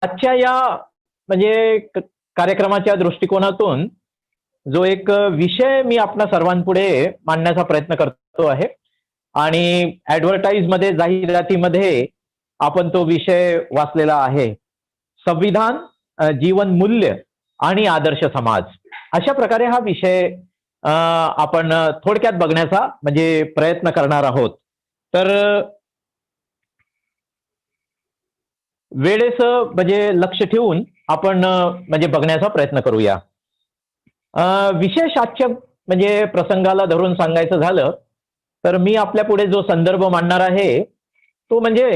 आजच्या या म्हणजे कार्यक्रमाच्या दृष्टिकोनातून जो एक विषय मी आपल्या सर्वांपुढे मांडण्याचा प्रयत्न करतो आहे आणि ॲडव्हर्टाइजमध्ये जाहिरातीमध्ये आपण तो विषय वाचलेला आहे. संविधान, जीवन मूल्य आणि आदर्श समाज. अशा प्रकारे हा विषय आपण थोडक्यात बघण्याचा म्हणजे प्रयत्न करणार आहोत. तर वेळेचं म्हणजे लक्ष ठेवून आपण म्हणजे बघण्याचा प्रयत्न करूया. विशेष आजच्या म्हणजे प्रसंगाला धरून सांगायचं झालं तर मी आपल्या पुढे जो संदर्भ मांडणार आहे तो म्हणजे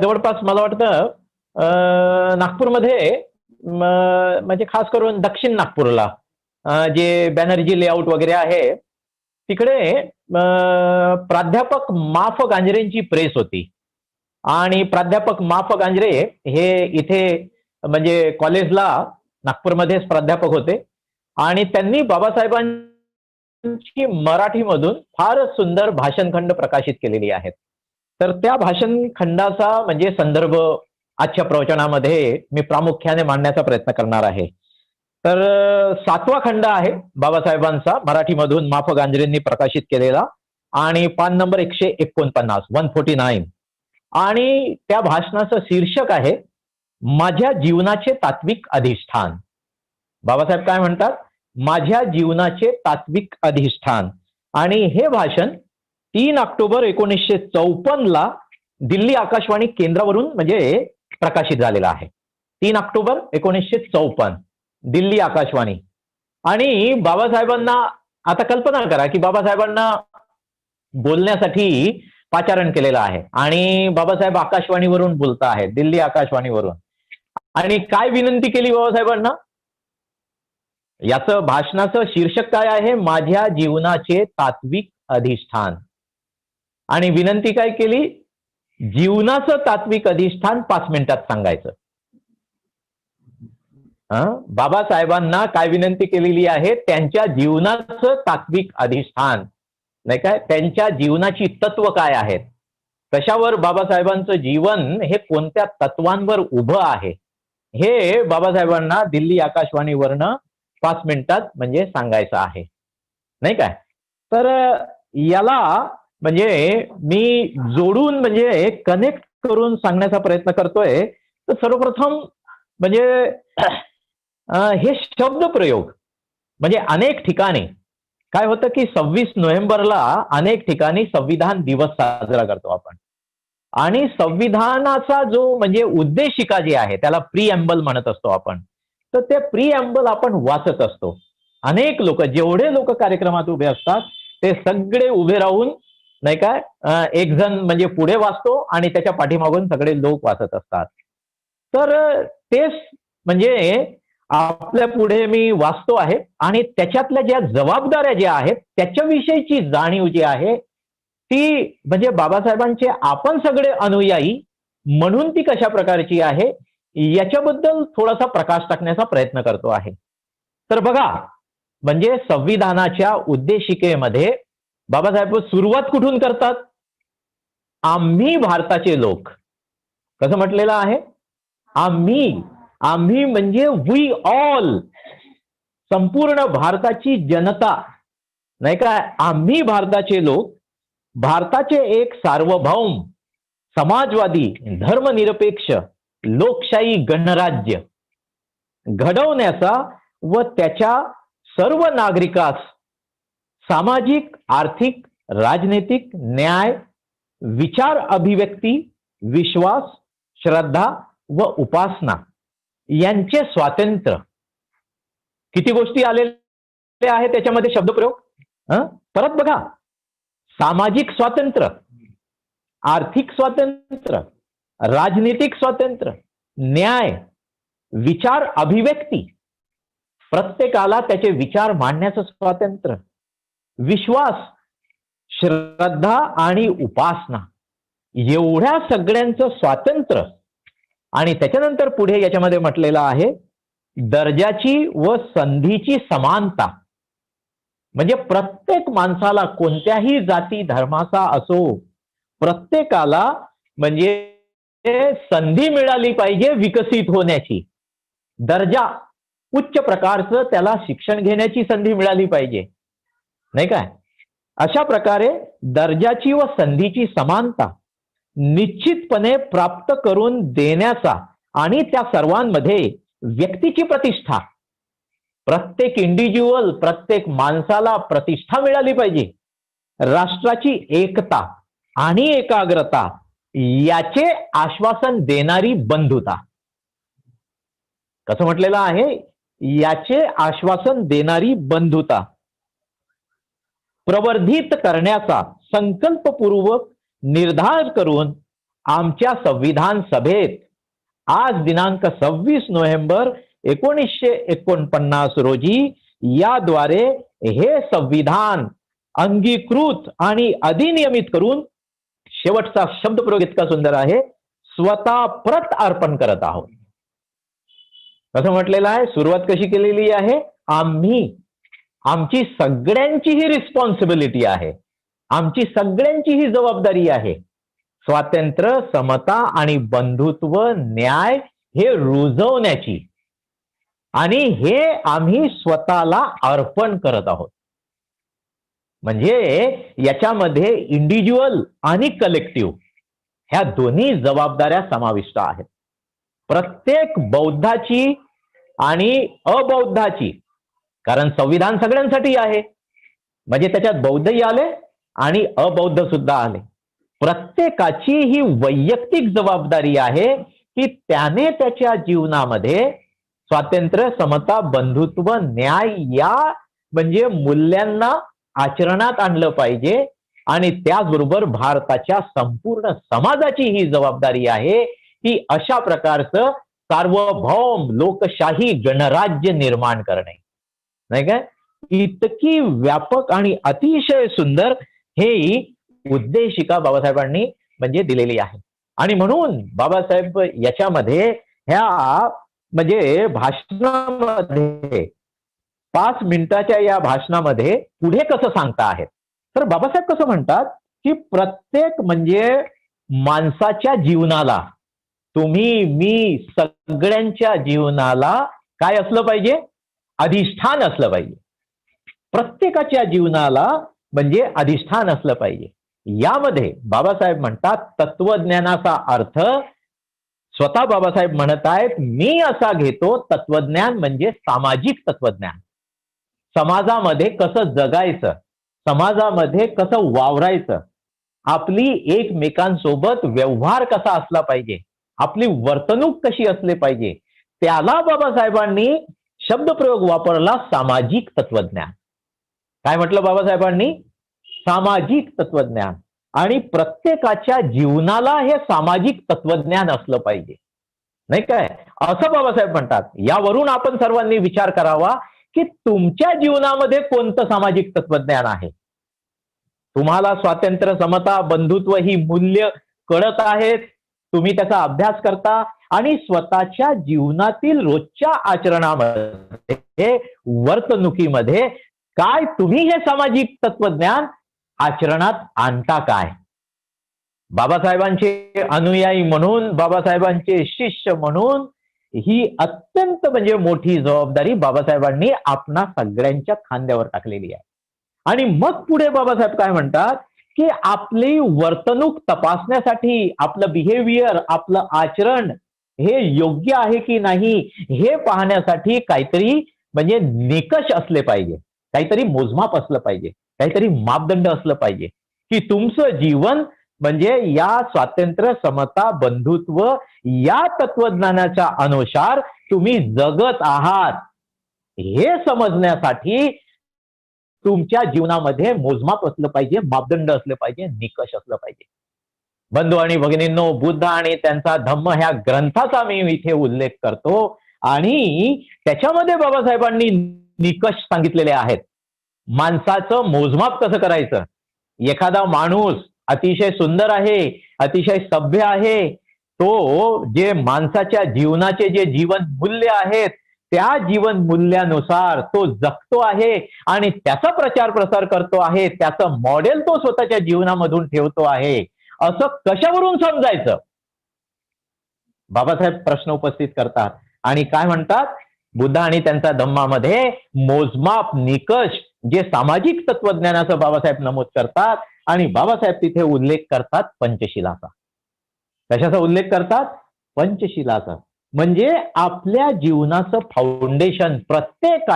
जवळपास मला वाटतं नागपूरमध्ये म्हणजे खास करून दक्षिण नागपूरला जे बॅनर्जी लेआउट वगैरे आहे तिकडे प्राध्यापक माफ गांजरेंची प्रेस होती आणि प्राध्यापक माफ गांजरे हे इथे म्हणजे कॉलेजला नागपूरमध्येच प्राध्यापक होते आणि त्यांनी बाबासाहेबांची मराठीमधून फारच सुंदर भाषणखंड प्रकाशित केलेली आहेत. तर त्या भाषणखंडाचा म्हणजे संदर्भ आजच्या प्रवचनामध्ये मी प्रामुख्याने मांडण्याचा प्रयत्न करणार आहे. तर 7वा खंड आहे बाबासाहेबांचा मराठीमधून माफ गांजरेंनी प्रकाशित केलेला आणि पान नंबर 149 आणि त्या भाषणाचं शीर्षक आहे माझ्या जीवनाचे तात्विक अधिष्ठान. बाबासाहेब काय म्हणतात? माझ्या जीवनाचे तात्विक अधिष्ठान. आणि हे भाषण 3 ऑक्टोबर 1954 दिल्ली आकाशवाणी केंद्रावरून म्हणजे प्रकाशित झालेलं आहे. 3 ऑक्टोबर 1954 दिल्ली आकाशवाणी. आणि बाबासाहेबांना आता कल्पना करा की बाबासाहेबांना बोलण्यासाठी पाचारण केलेलं आहे आणि बाबासाहेब आकाशवाणीवरून बोलत आहेत, दिल्ली आकाशवाणीवरून. आणि काय विनंती केली बाबासाहेबांना? याचं भाषणाचं शीर्षक काय आहे? माझ्या जीवनाचे तात्विक अधिष्ठान. आणि विनंती काय केली? जीवनाचं तात्विक अधिष्ठान 5 मिनिटात सांगायचं. बाबासाहेबांना काय विनंती केलेली आहे? त्यांच्या जीवनाचं तात्विक अधिष्ठान, नाही काय, त्यांच्या जीवनाची तत्व काय आहेत, कशावर बाबासाहेबांचं जीवन हे कोणत्या तत्वांवर उभं आहे, हे बाबासाहेबांना दिल्ली आकाशवाणीवरनं 5 मिनिटात म्हणजे सांगायचं आहे, नाही काय. तर याला म्हणजे मी जोडून म्हणजे कनेक्ट करून सांगण्याचा प्रयत्न करतोय. तर सर्वप्रथम म्हणजे हे शब्दप्रयोग म्हणजे अनेक ठिकाणी काय होतं की 26 नोव्हेंबरला अनेक ठिकाणी संविधान दिवस साजरा करतो आपण आणि संविधानाचा जो म्हणजे उद्देशिका जी आहे त्याला प्रीएम्बल म्हणत असतो आपण. तर ते प्रीएम्बल आपण वाचत असतो. अनेक लोक, जेवढे लोक कार्यक्रमात उभे असतात ते सगळे उभे राहून, नाही काय, एक जण म्हणजे पुढे वाचतो आणि त्याच्या पाठीमागून सगळे लोक वाचत असतात. तर तेच म्हणजे आपल्या पुढे मी वाचतो आहे आणि त्याच्यातल्या ज्या जबाबदाऱ्या ज्या आहेत त्याच्याविषयीची जाणीव जी आहे ती म्हणजे बाबासाहेबांचे आपण सगळे अनुयायी म्हणून ती कशा प्रकारची आहे याच्याबद्दल थोडासा प्रकाश टाकण्याचा प्रयत्न करतो आहे. तर बघा, म्हणजे संविधानाच्या उद्देशिकेमध्ये बाबासाहेब सुरुवात कुठून करतात? आम्ही भारताचे लोक. कसं म्हटलेलं आहे? आम्ही. आम्ही म्हणजे वी ऑल, संपूर्ण भारताची जनता, नाही का. आम्ही भारताचे लोक भारताचे एक सार्वभौम, समाजवादी, धर्मनिरपेक्ष, लोकशाही गणराज्य घडवण्याचा व त्याच्या सर्व नागरिकास सामाजिक, आर्थिक, राजनैतिक न्याय, विचार अभिव्यक्ती, विश्वास, श्रद्धा व उपासना यांचे स्वातंत्र्य. किती गोष्टी आलेल्या आहेत त्याच्यामध्ये शब्दप्रयोग. परत बघा, सामाजिक स्वातंत्र्य, आर्थिक स्वातंत्र्य, राजनीतिक स्वातंत्र्य, न्याय, विचार अभिव्यक्ती, प्रत्येकाला त्याचे विचार मांडण्याचं स्वातंत्र्य, विश्वास, श्रद्धा आणि उपासना, एवढ्या सगळ्यांचं स्वातंत्र्य. आणि त्याच्यानंतर पुढे याच्यामध्ये म्हटलेलं आहे दर्जाची व संधीची समानता. म्हणजे प्रत्येक माणसाला, कोणत्याही जाती धर्माचा असो, प्रत्येकाला म्हणजे संधी मिळाली पाहिजे विकसित होण्याची, दर्जा उच्च प्रकारचं त्याला शिक्षण घेण्याची संधी मिळाली पाहिजे, नाही काय? अशा प्रकारे दर्जाची व संधीची समानता निश्चितपणे प्राप्त करून देण्याचा आणि त्या सर्वांमध्ये व्यक्तीची प्रतिष्ठा, प्रत्येक इंडिव्हिज्युअल, प्रत्येक माणसाला प्रतिष्ठा मिळाली पाहिजे, राष्ट्राची एकता आणि एकाग्रता याचे आश्वासन देणारी बंधुता. कसं म्हटलेलं आहे? याचे आश्वासन देणारी बंधुता प्रवर्धित करण्याचा संकल्पपूर्वक निर्धार करून आमच्या संविधान सभेत आज दिनांक 26 नोव्हेंबर 1949 रोजी याद्वारे हे संविधान अंगीकृत आणि अधिनियमित करून, शेवटचा शब्दप्रयोग इतका सुंदर आहे, स्वतः प्रत अर्पण करत आहोत. कसं म्हटलेलं आहे? सुरुवात कशी केलेली आहे? आमची सगळ्यांची ही रिस्पॉन्सिबिलिटी आहे, आमची सगळ्यांची ही जबाबदारी आहे. स्वातंत्र्य, समता आणि बंधुत्व, न्याय हे रुजवण्याची, आणि हे आम्ही स्वतःला अर्पण करत आहोत. म्हणजे याच्यामध्ये इंडिव्हिज्युअल आणि कलेक्टिव्ह ह्या दोन्ही जबाबदाऱ्या समाविष्ट आहेत. प्रत्येक बौद्धाची आणि अबौद्धाची, कारण संविधान सगळ्यांसाठी आहे, म्हणजे त्याच्यात बौद्धही आले आणि अबौद्ध सुद्धा आले. प्रत्येकाची ही वैयक्तिक जबाबदारी आहे की त्याने त्याच्या जीवनामध्ये स्वातंत्र्य, समता, बंधुत्व, न्याय या म्हणजे मूल्यांना आचरणात आणलं पाहिजे. आणि त्याचबरोबर भारताच्या संपूर्ण समाजाची ही जबाबदारी आहे की अशा प्रकारचं सार्वभौम लोकशाही गणराज्य निर्माण करणे, नाही काय? इतकी व्यापक आणि अतिशय सुंदर हे उद्देशिका बाबासाहेबांनी म्हणजे दिलेली आहे. आणि म्हणून बाबासाहेब याच्यामध्ये ह्या म्हणजे भाषणामध्ये 5 मिनिटाच्या या भाषणामध्ये पुढे कसं सांगता आहेत, तर बाबासाहेब कसं म्हणतात की प्रत्येक म्हणजे माणसाच्या जीवनाला, तुम्ही मी सगळ्यांच्या जीवनाला काय असलं पाहिजे? अधिष्ठान असलं पाहिजे. प्रत्येकाच्या जीवनाला म्हणजे अधिष्ठान असलं पाहिजे. यामध्ये बाबासाहेब म्हणतात तत्वज्ञानाचा अर्थ, स्वतः बाबासाहेब म्हणत आहेत, मी असा घेतो तत्वज्ञान म्हणजे सामाजिक तत्वज्ञान. समाजामध्ये कसं जगायचं, समाजामध्ये कसं वावरायचं, आपली एकमेकांसोबत व्यवहार कसा असला पाहिजे, आपली वर्तणूक कशी असली पाहिजे, त्याला बाबासाहेबांनी शब्दप्रयोग वापरला सामाजिक तत्वज्ञान. काय म्हटलं बाबासाहेबांनी? सामाजिक तत्वज्ञान. आणि प्रत्येकाच्या जीवनाला हे सामाजिक तत्वज्ञान असलं पाहिजे, नाही काय? असं बाबासाहेब म्हणतात. यावरून आपण सर्वांनी विचार करावा की तुमच्या जीवनामध्ये कोणतं सामाजिक तत्वज्ञान आहे. तुम्हाला स्वातंत्र्य, समता, बंधुत्व ही मूल्य कळत आहेत, तुम्ही त्याचा अभ्यास करता आणि स्वतःच्या जीवनातील रोजच्या आचरणामध्ये, वर्तणुकीमध्ये काय तुम्ही हे सामाजिक तत्वज्ञान आचरणात आणता काय? बाबासाहेबांचे अनुयायी म्हणून, बाबासाहेबांचे शिष्य म्हणून ही अत्यंत म्हणजे मोठी जबाबदारी बाबासाहेबांनी आपणा सगळ्यांच्या खांद्यावर टाकलेली आहे. आणि मग पुढे बाबासाहेब काय म्हणतात की आपली वर्तणूक तपासण्यासाठी, आपलं बिहेवियर, आपलं आचरण हे योग्य आहे की नाही हे पाहण्यासाठी काहीतरी म्हणजे निकष असले पाहिजे, काहीतरी मोजमाप असलं पाहिजे, काहीतरी मापदंड असलं पाहिजे की तुमचं जीवन म्हणजे या स्वातंत्र्य, समता, बंधुत्व या तत्वज्ञानाच्या अनुसार तुम्ही जगत आहात हे समजण्यासाठी तुमच्या जीवनामध्ये मोजमाप असलं पाहिजे, मापदंड असले पाहिजे, निकष असलं पाहिजे. बंधू आणि भगिनींनो, बुद्ध आणि त्यांचा धम्म ह्या ग्रंथाचा मी इथे उल्लेख करतो आणि त्याच्यामध्ये बाबासाहेबांनी निकष सांगितलेले आहेत. माणसाचं मोजमाप कसं करायचं? एखादा माणूस अतिशय सुंदर आहे, अतिशय सभ्य आहे, तो जे माणसाच्या जीवनाचे जे जीवन मूल्य आहेत त्या जीवन मूल्यानुसार तो जगतो आहे आणि त्याचा प्रचार प्रसार करतो आहे, त्याचं मॉडेल तो स्वतःच्या जीवनामधून ठेवतो आहे, असं कशावरून समजायचं? बाबासाहेब प्रश्न उपस्थित करतात आणि काय म्हणतात, बुद्ध आणि त्यांच्या धम्मामध्ये मोजमाप निकष जे सामाजिक तत्वज्ञानाचं बाबासाहेब नमूद करतात आणि बाबासाहेब तिथे उल्लेख करतात पंचशिलाचा. कशाचा उल्लेख करतात? पंचशिलाचा. म्हणजे आपल्या जीवनाचं फाउंडेशन प्रत्येक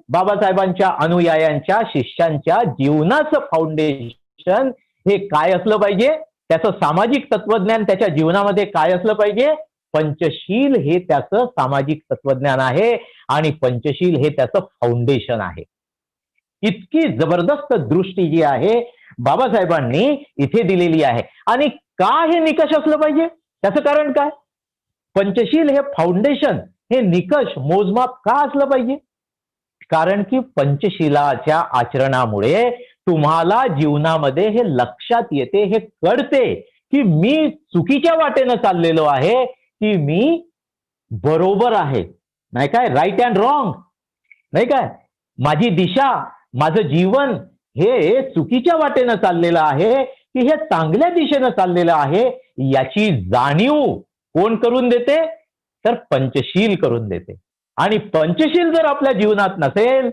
बाबासाहेबांच्या अनुयायांच्या शिष्यांच्या जीवनाचं फाउंडेशन हे काय असलं पाहिजे? त्याचं सामाजिक तत्वज्ञान त्याच्या जीवनामध्ये काय असलं पाहिजे? पंचशील हे त्याचं सामाजिक तत्वज्ञान आहे आणि पंचशील हे त्याचं फाउंडेशन आहे. इतकी जबरदस्त दृष्टी जी आहे बाबासाहेबांनी इथे दिलेली आहे. आणि का हे निकष असलं पाहिजे? त्याचं कारण काय? पंचशील हे फाउंडेशन, हे निकष मोजमाप का असलं पाहिजे? कारण की पंचशिलाच्या आचरणामुळे तुम्हाला जीवनामध्ये हे लक्षात येते, हे कळते की मी चुकीच्या वाटेनं चाललेलो आहे की मी बरोबर आहे, नाही काय? राईट अँड रॉंग, नाही काय? माझी दिशा, माझं जीवन हे चुकीच्या वाटेनं चाललेलं आहे की हे चांगल्या दिशेनं चाललेलं आहे, याची जाणीव कोण करून देते? तर पंचशील करून देते. आणि पंचशील जर आपल्या जीवनात नसेल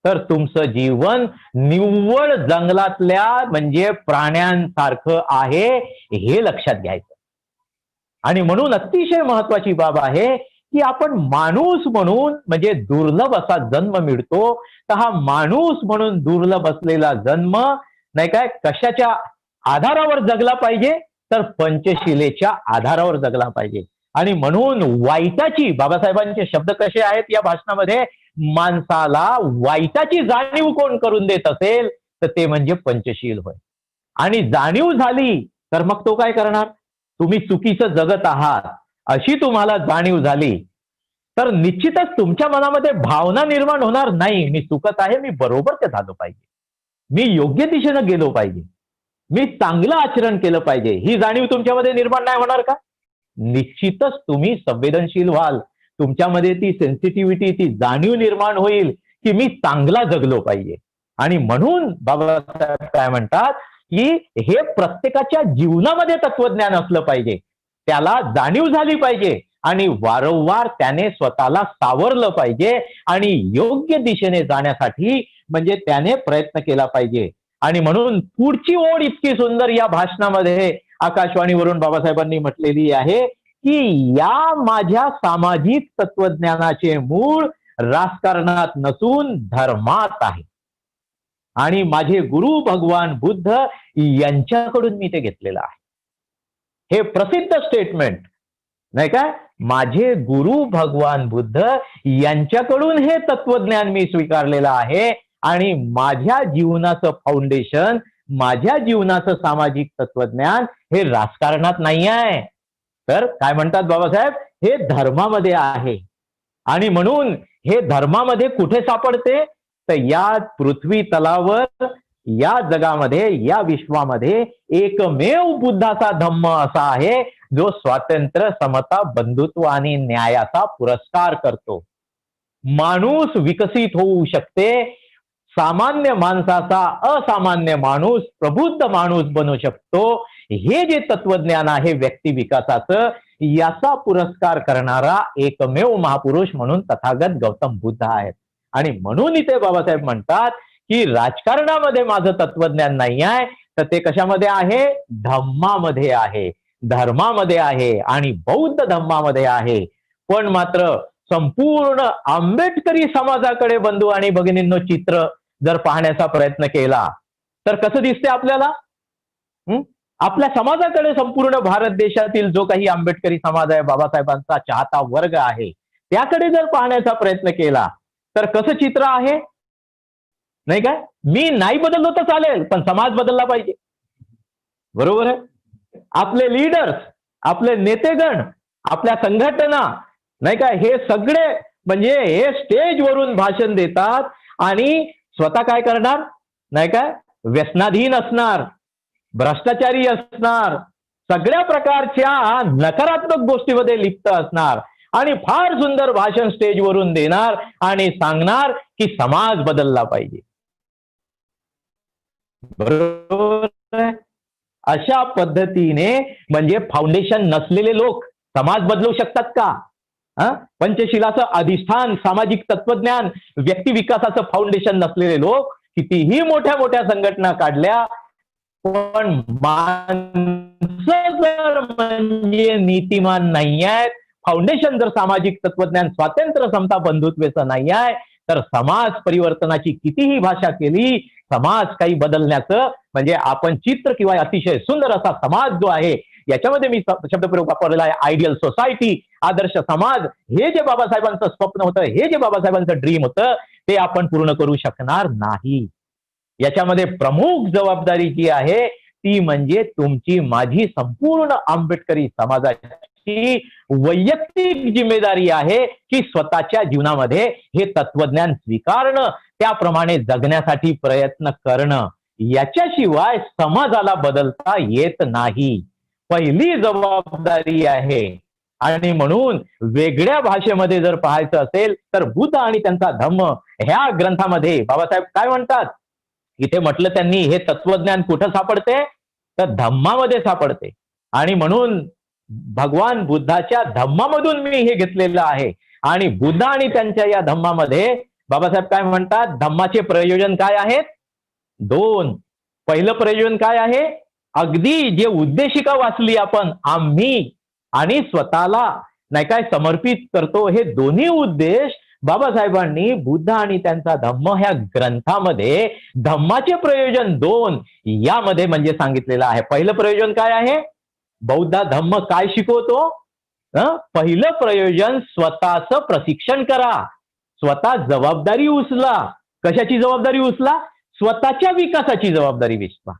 तर तुमचं जीवन निव्वळ जंगलातल्या म्हणजे प्राण्यांसारखं आहे, हे लक्षात घ्यायचं. आणि म्हणून अतिशय महत्वाची बाब आहे की आपण माणूस म्हणून म्हणजे दुर्लभ असा जन्म मिळतो, तर हा माणूस म्हणून दुर्लभ असलेला जन्म नाही काय कशाच्या आधारावर जगला पाहिजे? तर पंचशिलेच्या आधारावर जगला पाहिजे. आणि म्हणून वाईटाची, बाबासाहेबांचे शब्द कसे आहेत या भाषणामध्ये, माणसाला वाईटाची जाणीव कोण करून देत असेल तर ते म्हणजे पंचशील होय. आणि जाणीव झाली तर मग तो काय करणार? तुम्ही चुकीचं जगत आहात अशी तुम्हाला जाणीव झाली तर निश्चितच तुमच्या मनामध्ये भावना निर्माण होणार नाही, मी चुकत आहे, मी बरोबर ते झालं पाहिजे, मी योग्य दिशेनं गेलो पाहिजे, मी चांगलं आचरण केलं पाहिजे, ही जाणीव तुमच्यामध्ये निर्माण नाही होणार का? निश्चितच तुम्ही संवेदनशील व्हाल, तुमच्यामध्ये ती सेन्सिटिव्हिटी, ती जाणीव निर्माण होईल की मी चांगला जगलो पाहिजे. आणि म्हणून बाबासाहेब काय म्हणतात की हे प्रत्येकाच्या जीवनामध्ये तत्वज्ञान असलं पाहिजे, त्याला जाणीव झाली पाहिजे आणि वारंवार त्याने स्वतःला सावरलं पाहिजे आणि योग्य दिशेने जाण्यासाठी म्हणजे त्याने प्रयत्न केला पाहिजे. आणि म्हणून पुढची ओळ इतकी सुंदर या भाषणामध्ये आकाशवाणीवरून बाबासाहेबांनी म्हटलेली आहे की या माझ्या सामाजिक तत्वज्ञानाचे मूळ राजकारणात नसून धर्मात आहे आणि माझे गुरु भगवान बुद्ध यांच्याकडून मी ते घेतलेलं आहे. हे प्रसिद्ध स्टेटमेंट नाही का? माझे गुरु भगवान बुद्ध यांच्याकडून हे तत्वज्ञान मी स्वीकारलेलं आहे आणि माझ्या जीवनाचं फाउंडेशन, माझ्या जीवनाचं सामाजिक तत्वज्ञान हे राजकारणात नाही आहे, तर काय म्हणतात बाबासाहेब, हे धर्मामध्ये आहे. आणि म्हणून हे धर्मामध्ये कुठे सापडते? तर या पृथ्वी तलावर, या जगामध्ये, या विश्वामध्ये एकमेव बुद्धाचा धम्म असा आहे जो स्वातंत्र्य, समता, बंधुत्व आणि न्यायाचा पुरस्कार करतो. माणूस विकसित होऊ शकते, सामान्य माणसाचा असामान्य माणूस प्रबुद्ध माणूस बनू शकतो. हे जे तत्वज्ञान आहे व्यक्ती विकासाचं, याचा पुरस्कार करणारा एकमेव महापुरुष म्हणून तथागत गौतम बुद्ध आहेत. आणि म्हणून इथे बाबासाहेब म्हणतात की राजकारणामध्ये माझं तत्वज्ञान नाही आहे, तर ते कशामध्ये आहे? धम्मामध्ये आहे, धर्मामध्ये आहे आणि बौद्ध धम्मामध्ये आहे. पण मात्र संपूर्ण आंबेडकरी समाजाकडे बंधू आणि भगिनींनो चित्र जर पाहण्याचा प्रयत्न केला तर कसं दिसते आपल्याला? आपल्या समाजाकडे, संपूर्ण भारत देशातील जो काही आंबेडकरी समाज आहे, बाबासाहेबांचा चाहता वर्ग आहे, त्याकडे जर पाहण्याचा प्रयत्न केला तर कसं चित्र आहे? नाही काय? मी नाही बदललो तर चालेल, पण समाज बदलला पाहिजे, बरोबर आहे? आपले लीडर्स, आपले नेतेगण, आपल्या संघटना नाही काय, हे सगळे म्हणजे हे स्टेजवरून भाषण देतात आणि स्वतः काय करणार? नाही काय? व्यसनाधीन असणार, भ्रष्टाचारी असणार, सगळ्या प्रकारच्या नकारात्मक गोष्टीमध्ये लिप्त असणार आणि फार सुंदर भाषण स्टेजवरून देणार आणि सांगणार की समाज बदलला पाहिजे, बरोबर आहे? अशा पद्धतीने म्हणजे फाउंडेशन नसलेले लोक समाज बदलू शकतात का? पंचशिलाचं अधिष्ठान, सामाजिक तत्वज्ञान, व्यक्ती विकासाचं फाउंडेशन नसलेले लोक कितीही मोठ्या मोठ्या संघटना काढल्या, पण माणसं जर म्हणजे नीतिमान नाही आहेत, फाउंडेशन जर सामाजिक तत्वज्ञान, स्वातंत्र्य, समता, बंधुत्वाचं नाही आहे, तर समाज परिवर्तनाची कितीही भाषा केली, समाज काही बदलण्याचं म्हणजे आपण चित्र किंवा अतिशय सुंदर असा समाज जो आहे, याच्यामध्ये मी शब्दप्रयोग वापरलेला आहे, आयडियल सोसायटी, आदर्श समाज, हे जे बाबासाहेबांचं स्वप्न होतं, हे जे बाबासाहेबांचं ड्रीम होतं, ते आपण पूर्ण करू शकणार नाही. याच्यामध्ये प्रमुख जबाबदारी जी आहे ती म्हणजे तुमची, माझी, संपूर्ण आंबेडकरी समाजाची वैयक्तिक जिम्मेदारी आहे की स्वतःच्या जीवनामध्ये हे तत्वज्ञान स्वीकारणं, त्याप्रमाणे जगण्यासाठी प्रयत्न करणं. याच्याशिवाय समाजाला बदलता येत नाही. पहिली जबाबदारी आहे. आणि म्हणून वेगळ्या भाषेमध्ये जर पाहायचं असेल तर बुद्ध आणि त्यांचा धम्म ह्या ग्रंथामध्ये बाबासाहेब काय म्हणतात? इथे म्हटलं त्यांनी हे तत्वज्ञान कुठं सापडते? तर धम्मामध्ये सापडते. आणि म्हणून भगवान बुद्धाच्या धम्मामधून मी हे घेतलेलं आहे. आणि बुद्ध आणि त्यांच्या या धम्मामध्ये बाबासाहेब काय म्हणतात? धम्माचे प्रयोजन काय आहेत? 2. पहिलं प्रयोजन काय आहे? अगदी जे उद्देशिका वाचली आपण, आम्ही आणि स्वतःला नाही काय समर्पित करतो, हे दोन्ही उद्देश बाबासाहेबांनी बुद्ध आणि त्यांचा धम्म ह्या ग्रंथामध्ये धम्माचे प्रयोजन 2 यामध्ये म्हणजे सांगितलेलं आहे. पहिलं प्रयोजन काय आहे? बौद्ध धम्म काय शिकवतो? पहिलं प्रयोजन स्वतःचं प्रशिक्षण करा, स्वतः जबाबदारी उचला. कशाची जबाबदारी उचला? स्वतःच्या विकासाची जबाबदारी उचला.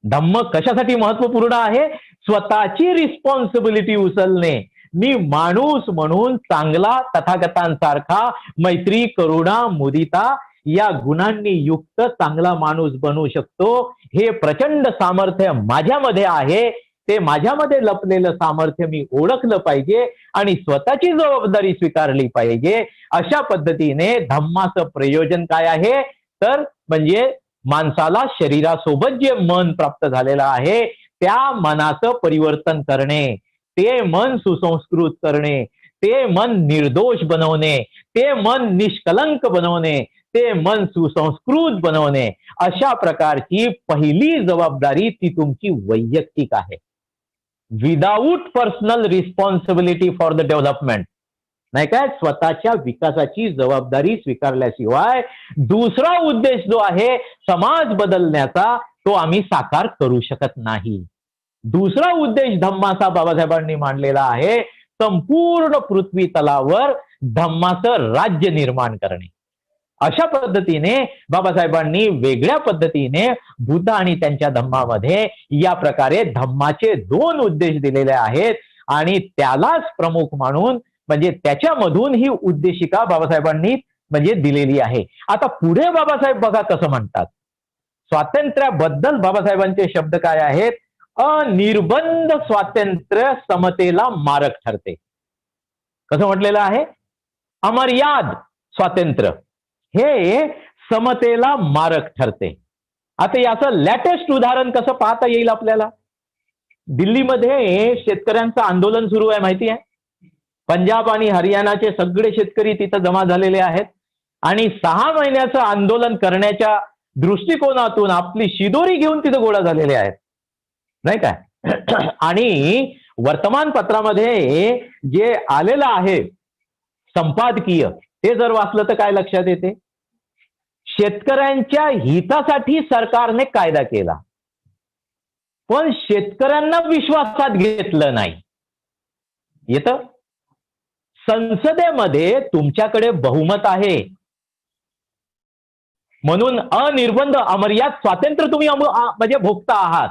धम्म कशासाठी महत्वपूर्ण आहे? स्वतःची रिस्पॉन्सिबिलिटी उचलणे. मी माणूस म्हणून चांगला तथागतांसारखा मैत्री, करुणा, मुदिता या गुणांनी युक्त चांगला माणूस बनू शकतो. हे प्रचंड सामर्थ्य माझ्यामध्ये आहे. ते माझ्यामध्ये लपलेलं सामर्थ्य मी ओळखलं पाहिजे आणि स्वतःची जबाबदारी स्वीकारली पाहिजे. अशा पद्धतीने धम्माचं प्रयोजन काय आहे? तर म्हणजे माणसाला शरीरासोबत जे मन प्राप्त झालेलं आहे त्या मनाचं परिवर्तन करणे, ते मन सुसंस्कृत करणे, ते मन निर्दोष बनवणे, ते मन निष्कलंक बनवणे, ते मन सुसंस्कृत बनवणे. अशा प्रकारची पहिली जबाबदारी ती तुमची वैयक्तिक आहे. Without personal responsibility for the development, नाही काय, स्वतःच्या विकासाची जबाबदारी स्वीकारल्याशिवाय दुसरा उद्देश जो आहे समाज बदलण्याचा, तो आम्ही साकार करू शकत नाही. दुसरा उद्देश धम्माचा बाबासाहेबांनी मांडलेला आहे, संपूर्ण पृथ्वी तलावर धम्माचं राज्य निर्माण करणे. अशा पद्धतीने बाबासाहेबांनी वेगळ्या पद्धतीने बुद्ध आणि त्यांच्या धम्मामध्ये या प्रकारे धम्माचे 2 उद्देश दिलेले आहेत आणि त्यालाच प्रमुख मानून म्हणजे त्याच्यामधून ही उद्देशिका बाबासाहेबांनी म्हणजे दिलेली आहे. आता पुढे बाबासाहेब बघा कसं म्हणतात. स्वातंत्र्याबद्दल बाबासाहेबांचे शब्द काय आहेत? अनिर्बंध स्वातंत्र्य समतेला मारक ठरते. कसं म्हटलेलं आहे? अमर्याद स्वातंत्र्य हे समतेला मारक ठरते. आता याचं लेटेस्ट उदाहरण कसं पाहता येईल आपल्याला? दिल्लीमध्ये शेतकऱ्यांचं आंदोलन सुरू आहे, माहिती आहे? पंजाब आणि हरियाणाचे सगळे शेतकरी तिथं जमा झालेले आहेत आणि 6 महिन्याचं आंदोलन करण्याच्या दृष्टिकोनातून आपली शिदोरी घेऊन तिथं गोळा झालेले आहेत, नाही काय? आणि वर्तमानपत्रामध्ये जे आलेलं आहे संपादकीय, ते जर वाचलं तर काय लक्षात येते? शेतकऱ्यांच्या हितासाठी सरकारने कायदा केला, पण शेतकऱ्यांना विश्वासात घेतलं नाही. येतं? संसदेमध्ये तुमच्याकडे बहुमत आहे म्हणून अनिर्बंध अमर्याद स्वातंत्र्य तुम्ही म्हणजे भोगता आहात,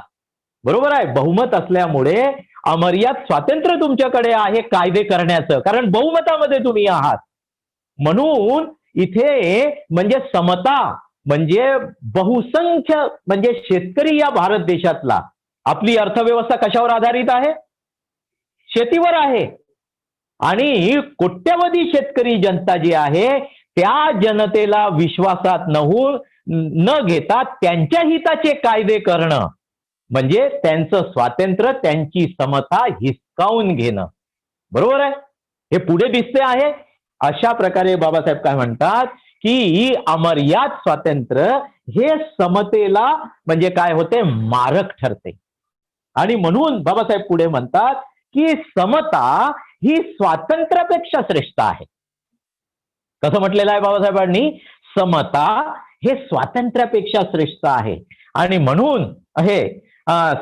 बरोबर आहे? बहुमत असल्यामुळे अमर्याद स्वातंत्र्य तुमच्याकडे आहे कायदे करण्याचं, कारण बहुमतामध्ये तुम्ही आहात. म्हणून इथे म्हणजे समता म्हणजे बहुसंख्य म्हणजे शेतकरी या भारत देशातला, आपली अर्थव्यवस्था कशावर आधारित आहे? शेतीवर आहे. आणि कोट्यवधी शेतकरी जनता जी आहे त्या जनतेला विश्वासात न घेता त्यांच्या हिताचे कायदे करणं म्हणजे त्यांचं स्वातंत्र्य, त्यांची समता हिसकावून घेणं. बरोबर आहे, हे पुढे दिसते आहे. अशा प्रकारे बाबासाहेब काय म्हणतात की अमर्याद स्वातंत्र्य हे समतेला म्हणजे काय होते, मारक ठरते. आणि म्हणून बाबासाहेब पुढे म्हणतात की समता ही स्वातंत्र्यापेक्षा श्रेष्ठ आहे. कसं म्हटलेलं आहे बाबासाहेबांनी, समता हे स्वातंत्र्यापेक्षा श्रेष्ठ आहे. आणि म्हणून हे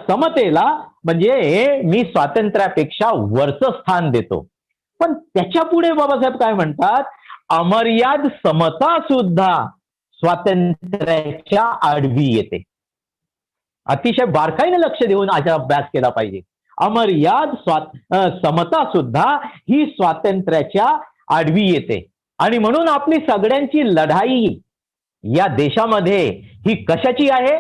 समतेला म्हणजे मी स्वातंत्र्यापेक्षा वरचं स्थान देतो. पण त्याच्या पुढे बाबासाहेब काय म्हणतात, अमर्याद समता सुद्धा स्वातंत्र्याच्या आडवी येते. अतिशय बारकाईने लक्ष देऊन आज अभ्यास केला पाहिजे. अमर्याद समता सुद्धा ही स्वातंत्र्याच्या आडवी येते. आणि म्हणून आपली सगळ्यांची लढाई या देशामध्ये ही कशाची आहे?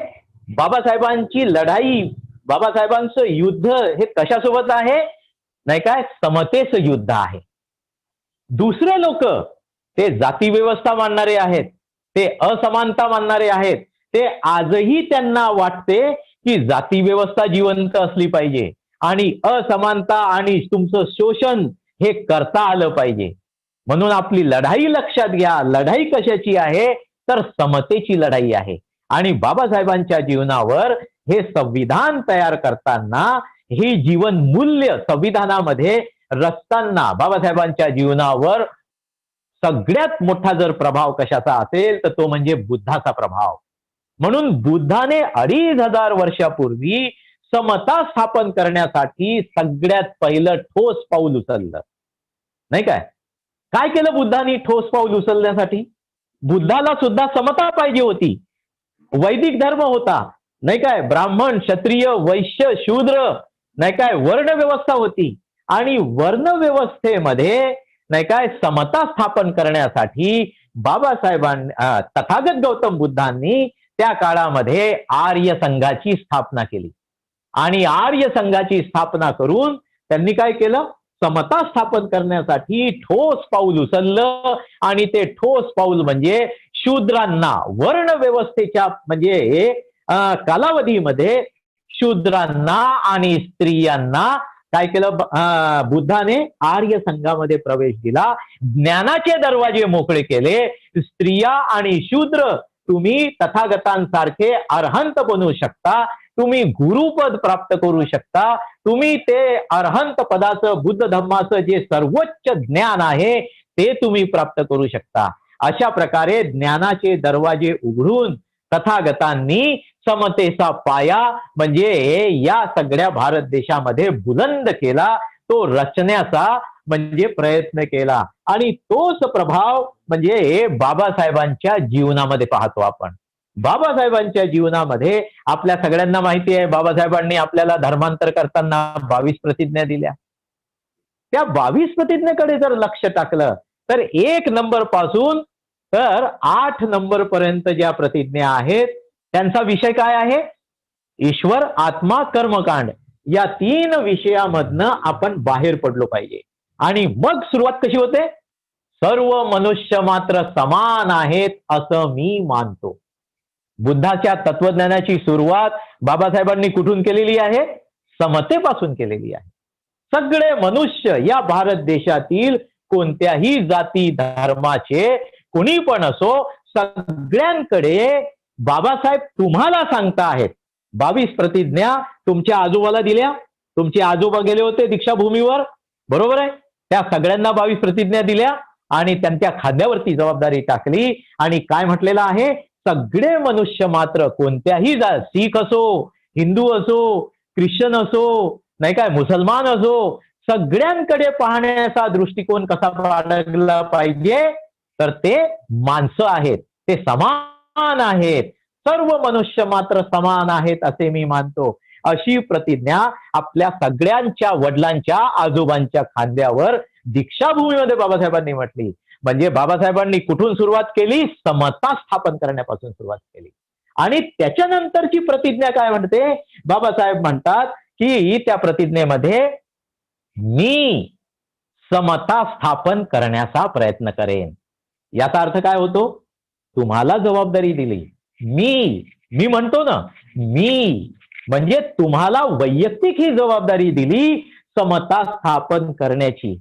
बाबासाहेबांची लढाई, बाबासाहेबांचं युद्ध हे कशासोबत आहे? नाही काय, समतेचं युद्ध आहे. दुसरे लोक ते जाती व्यवस्था मानणारे आहेत, ते असमानता मानणारे आहेत. ते आजही त्यांना वाटते की जाती व्यवस्था जिवंत असली पाहिजे आणि असमानता आणि तुमचं शोषण हे करता आलं पाहिजे. म्हणून आपली लढाई लक्षात घ्या. लढाई कशाची आहे? तर समतेची लढाई आहे. आणि बाबासाहेबांच्या जीवनावर हे संविधान तयार करताना ही जीवन मूल्य संविधानामध्ये रचताना बाबासाहेबांच्या जीवनावर सगळ्यात मोठा जर प्रभाव कशाचा असेल तर तो म्हणजे बुद्धाचा प्रभाव. म्हणून बुद्धाने 2500 वर्षापूर्वी समता स्थापन करण्यासाठी सगळ्यात पहिलं ठोस पाऊल उचललं. नाही काय? काय केलं बुद्धाने ठोस पाऊल उचलण्यासाठी? बुद्धाला सुद्धा समता पाहिजे होती. वैदिक धर्म होता, नाही काय, ब्राह्मण, क्षत्रिय, वैश्य, शूद्र, नाही काय, वर्ण व्यवस्था होती. आणि वर्ण व्यवस्थेमध्ये नाही काय समता स्थापन करण्यासाठी बाबासाहेबांनी तथागत गौतम बुद्धांनी त्या काळामध्ये आर्य संघाची स्थापना केली. आणि आर्य संघाची स्थापना करून त्यांनी काय केलं? समता स्थापन करण्यासाठी ठोस पाऊल उचललं. आणि ते ठोस पाऊल म्हणजे शूद्रांना वर्ण व्यवस्थेच्या म्हणजे कालावधीमध्ये शूद्रांना आणि स्त्रियांना काय केलं? बुद्धाने आर्य संघामध्ये प्रवेश दिला. ज्ञानाचे दरवाजे मोकळे केले. स्त्रिया आणि शूद्र तुम्ही तथागतांसारखे अर्हंत बनू शकता. तुम्ही गुरुपद प्राप्त करू शकता. तुम्ही ते अर्हंत पदाचं, बुद्ध धम्माचं जे सर्वोच्च ज्ञान आहे ते तुम्ही प्राप्त करू शकता. अशा प्रकारे ज्ञानाचे दरवाजे उघडून तथागतांनी समतेचा पाया म्हणजे या सगळ्या भारत देशामध्ये बुलंद केला, तो रचण्याचा म्हणजे प्रयत्न केला. आणि तोच प्रभाव म्हणजे बाबासाहेबांच्या जीवनामध्ये पाहतो आपण. बाबासाहेबांच्या जीवनामध्ये आपल्या सगळ्यांना माहिती आहे, बाबासाहेबांनी आपल्याला धर्मांतर करताना 22 प्रतिज्ञा दिल्या. त्या 22 प्रतिज्ञेकडे जर लक्ष टाकलं तर 1 नंबर पासून तर 8 नंबर पर्यंत ज्या प्रतिज्ञा आहेत त्यांचा विषय काय आहे? ईश्वर, आत्मा, कर्मकांड या 3 विषयामधनं आपण बाहेर पडलो पाहिजे. आणि मग सुरुवात कशी होते? सर्व मनुष्य मात्र समान आहेत असं मी मानतो. बुद्धाच्या तत्वज्ञानाची सुरुवात बाबासाहेबांनी कुठून केलेली आहे? समतेपासून केलेली आहे. सगळे मनुष्य या भारत देशातील कोणत्याही जाती धर्माचे कोणी पण असो, सगळ्यांकडे बाबासाहेब तुम्हाला सांगता आहेत. 22 प्रतिज्ञा तुमच्या आजोबाला दिल्या. तुमचे आजोबा गेले होते दीक्षाभूमीवर, बरोबर आहे? त्या सगळ्यांना 22 प्रतिज्ञा दिल्या आणि त्यांच्या खांद्यावरती जबाबदारी टाकली. आणि काय म्हटलेलं आहे? सगळे मनुष्य मात्र कोणत्याही शीख असो, हिंदू असो, ख्रिश्चन असो, नाही काय, मुसलमान असो, सगळ्यांकडे पाहण्याचा दृष्टिकोन कसा बाळगला पाहिजे? तर ते माणसं आहेत, ते समान आहेत. सर्व मनुष्य मात्र समान आहेत असे मी मानतो. अशी प्रतिज्ञा आपल्या सगळ्यांच्या वडिलांच्या, आजोबांच्या खांद्यावर दीक्षाभूमीमध्ये बाबासाहेबांनी म्हटली. म्हणजे बाबासाहेबांनी कुठून सुरुवात केली? समता स्थापन करण्यापासून सुरुवात केली. आणि त्याच्यानंतरची प्रतिज्ञा काय म्हणते? बाबासाहेब म्हणतात की त्या प्रतिज्ञेमध्ये मी समता स्थापन करण्याचा प्रयत्न करेन. याचा अर्थ काय होतो? तुम्हाला जबाबदारी दिली. मी म्हणतो ना, मी म्हणजे तुम्हाला वैयक्तिक ही जबाबदारी दिली समता स्थापन करण्याची.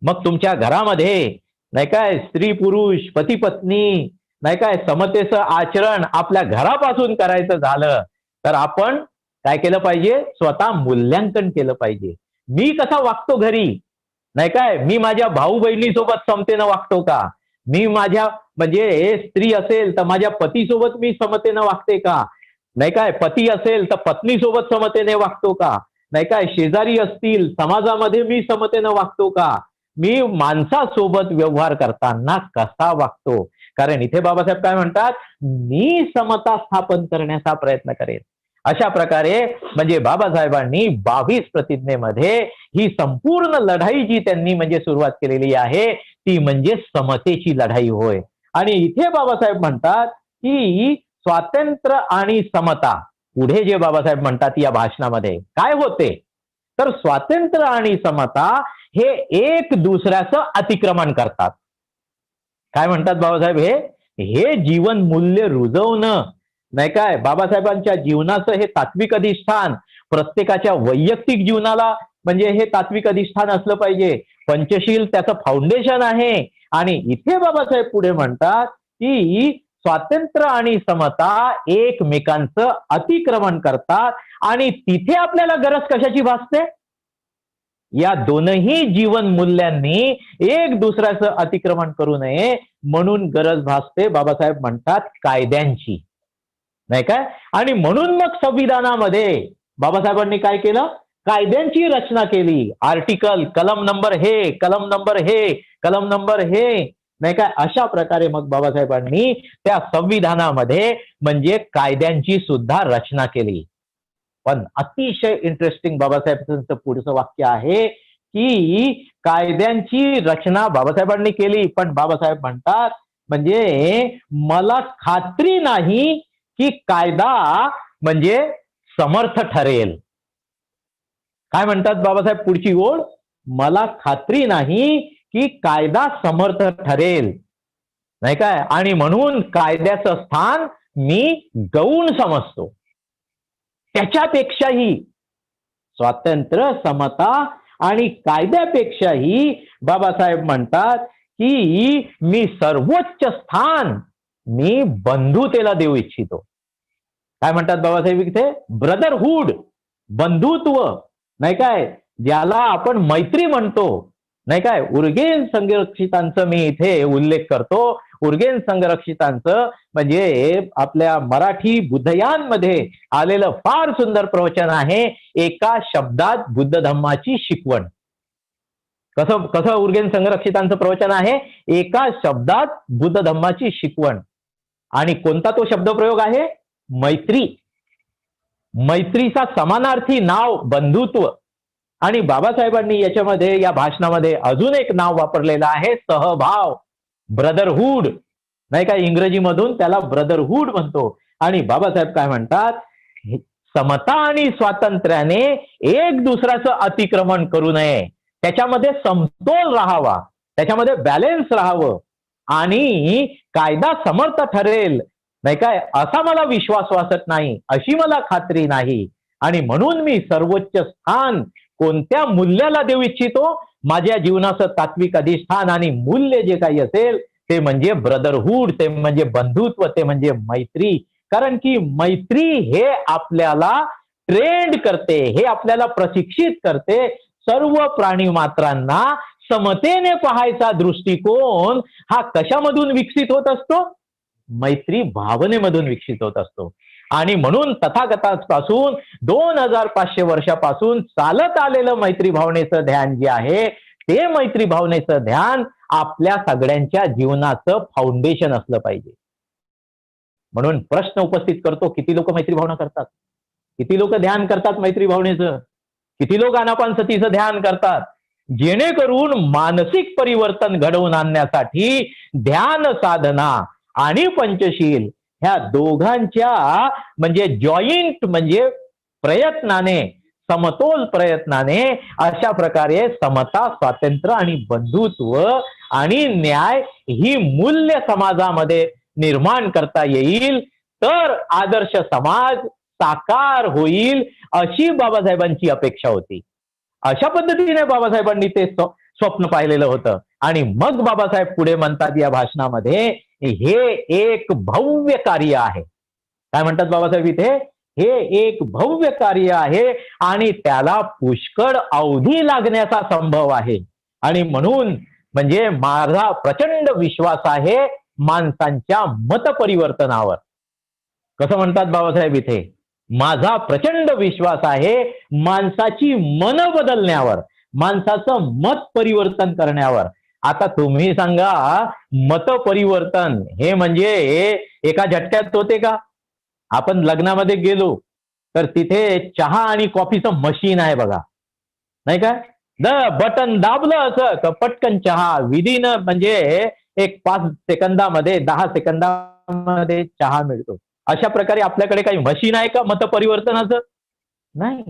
मग तुमच्या घरामध्ये नाही काय स्त्री पुरुष पती पत्नी नाही काय समतेचं आचरण आपल्या घरापासून करायचं झालं तर आपण काय केलं पाहिजे, स्वतः मूल्यांकन केलं पाहिजे. मी कसा वागतो घरी, नाही काय, मी माझ्या भाऊ बहिणीसोबत समतेनं वागतो का, मी माझ्या म्हणजे स्त्री असेल तर माझ्या पतीसोबत मी समतेनं वागते का, नाही काय, पती असेल तर पत्नीसोबत समतेने वागतो का, नाही काय, शेजारी असतील समाजामध्ये मी समतेनं वागतो का, मी माणसासोबत व्यवहार करताना कसा वागतो. कारण इथे बाबासाहेब काय म्हणतात, मी समता स्थापन करण्याचा प्रयत्न करेन. अशा प्रकारे म्हणजे बाबासाहेबांनी 22 प्रतिज्ञेमध्ये ही संपूर्ण लढाई जी त्यांनी म्हणजे सुरुवात केलेली आहे ती म्हणजे समतेची लढाई होय. आणि इथे बाबासाहेब म्हणतात की स्वातंत्र्य आणि समता, पुढे जे बाबासाहेब म्हणतात या भाषणामध्ये काय होते, तर स्वातंत्र्य आणि समता हे एक दुसऱ्याचं अतिक्रमण करतात. काय म्हणतात बाबासाहेब, हे जीवन मूल्य रुजवणं, नाही काय, बाबासाहेबांच्या जीवनाचं हे तात्विक अधिष्ठान प्रत्येकाच्या वैयक्तिक जीवनाला म्हणजे हे तात्विक अधिष्ठान असलं पाहिजे. पंचशील त्याचं फाउंडेशन आहे. आणि इथे बाबासाहेब पुढे म्हणतात की स्वातंत्र्य आणि समता एकमेकांचं अतिक्रमण करतात आणि तिथे आपल्याला गरज कशाची भासते, या दोनही जीवन मूल्यांनी एक दुसऱ्याचं अतिक्रमण करू नये म्हणून गरज भासते बाबासाहेब म्हणतात कायद्यांची, नाही काय. आणि म्हणून मग संविधानामध्ये बाबासाहेबांनी काय केलं, कायद्यांची रचना केली. आर्टिकल, कलम नंबर हे, कलम नंबर हे, कलम नंबर हे, नाही काय. अशा प्रकारे मग बाबासाहेबांनी त्या संविधानामध्ये म्हणजे कायद्यांची सुद्धा रचना केली. पण अतिशय इंटरेस्टिंग बाबासाहेबांचं पुढचं वाक्य आहे की कायद्यांची रचना बाबासाहेबांनी केली, पण बाबासाहेब म्हणतात म्हणजे मला खात्री नाही की कायदा म्हणजे समर्थ ठरेल. काय म्हणतात बाबासाहेब पुढची ओळ, मला खात्री नाही की कायदा समर्थ ठरेल, नाही काय. आणि म्हणून कायद्याचं स्थान मी गौण समजतो. त्याच्यापेक्षाही स्वातंत्र्य, समता आणि कायद्यापेक्षाही बाबासाहेब म्हणतात की मी सर्वोच्च स्थान मी बंधुतेला देऊ इच्छितो. काय म्हणतात बाबासाहेब इथे, ब्रदरहुड, बंधुत्व, नाही काय, ज्याला आपण मैत्री म्हणतो, नाही काय. उर्गेन संरक्षितांचं मी इथे उल्लेख करतो. उर्गेन संरक्षितांचं म्हणजे आपल्या मराठी बुद्धयानमध्ये आलेलं फार सुंदर प्रवचन आहे, एका शब्दात बुद्ध धम्माची शिकवण. कसं कसं उर्गेन संरक्षितांचं प्रवचन आहे, एका शब्दात बुद्ध धम्माची शिकवण. आणि कोणता तो शब्दप्रयोग आहे, मैत्री. मैत्रीचा समानार्थी नाव बंधुत्व. आणि बाबासाहेबांनी याच्यामध्ये या भाषणामध्ये अजून एक नाव वापरलेलं आहे, सहभाव, ब्रदरहुड, नाही का. इंग्रजीमधून त्याला ब्रदरहुड म्हणतो. आणि बाबासाहेब काय म्हणतात, समता आणि स्वातंत्र्याने एक दुसऱ्याचं अतिक्रमण करू नये, त्याच्यामध्ये समतोल राहावा, त्याच्यामध्ये बॅलेन्स राहावं आणि कायदा समर्थ ठरेल, नाही काय, असा मला विश्वास वाटत नाही, अशी मला खात्री नाही. आणि म्हणून मी सर्वोच्च स्थान कोणत्या मूल्याला देऊ इच्छितो, माझ्या जीवनाचं तात्विक अधिष्ठान आणि मूल्य जे काही असेल ते म्हणजे ब्रदरहुड, ते म्हणजे बंधुत्व, ते म्हणजे मैत्री. कारण की मैत्री हे आपल्याला ट्रेंड करते, हे आपल्याला प्रशिक्षित करते सर्व प्राणी मात्रांना समतेने पाहायचा दृष्टिकोन हा कशामधून विकसित होत असतो, मैत्री भावनेमधून विकसित होत असतो. आणि म्हणून तथागतापासून 2500 वर्षापासून चालत आलेलं मैत्री भावनेचं ध्यान जे आहे ते मैत्री भावनेचं ध्यान आपल्या सगळ्यांच्या जीवनाचं फाउंडेशन असलं पाहिजे. म्हणून प्रश्न उपस्थित करतो, किती लोक मैत्री भावना करतात, किती लोक ध्यान करतात मैत्री भावनेचं, किती लोक आनापानसतीचं ध्यान करतात, जेणेकरून मानसिक परिवर्तन घडवून आणण्यासाठी ध्यान साधना आणि पंचशील ह्या दोघांच्या म्हणजे जॉईंट म्हणजे प्रयत्नाने, समतोल प्रयत्नाने अशा प्रकारे समता, स्वातंत्र्य आणि बंधुत्व आणि न्याय ही मूल्य समाजामध्ये निर्माण करता येईल, तर आदर्श समाज, साकार होईल अशी बाबासाहेबांची अपेक्षा होती. अशा पद्धतीने बाबासाहेबांनी ते स्वप्न पाहिलेलं होतं. आणि मग बाबासाहेब पुढे म्हणतात या भाषणामध्ये, हे एक भव्य कार्य आहे. काय म्हणतात बाबासाहेब इथे? हे एक भव्य कार्य आहे आणि त्याला पुष्कळ अवधी लागण्याचा संभव आहे. आणि म्हणून म्हणजे माझा प्रचंड विश्वास आहे माणसांच्या मतपरिवर्तनावर. कसं म्हणतात बाबासाहेब इथे? माझा प्रचंड विश्वास आहे माणसाची मन बदलण्यावर, माणसाचं मत परिवर्तन करण्यावर. आता तुम्ही सांगा, मत परिवर्तन हे म्हणजे एका झटक्यात होते का? आपण लग्नामध्ये गेलो तर तिथे चहा आणि कॉफीचं मशीन आहे बघा, नाही काय? बटन दाबलं असं तर पटकन चहा विदिन म्हणजे एक 5 सेकंदामध्ये 10 सेकंदामध्ये चहा मिळतो. अशा प्रकारे आपल्याकडे काही मशीन आहे का मत परिवर्तनाचं? नाही.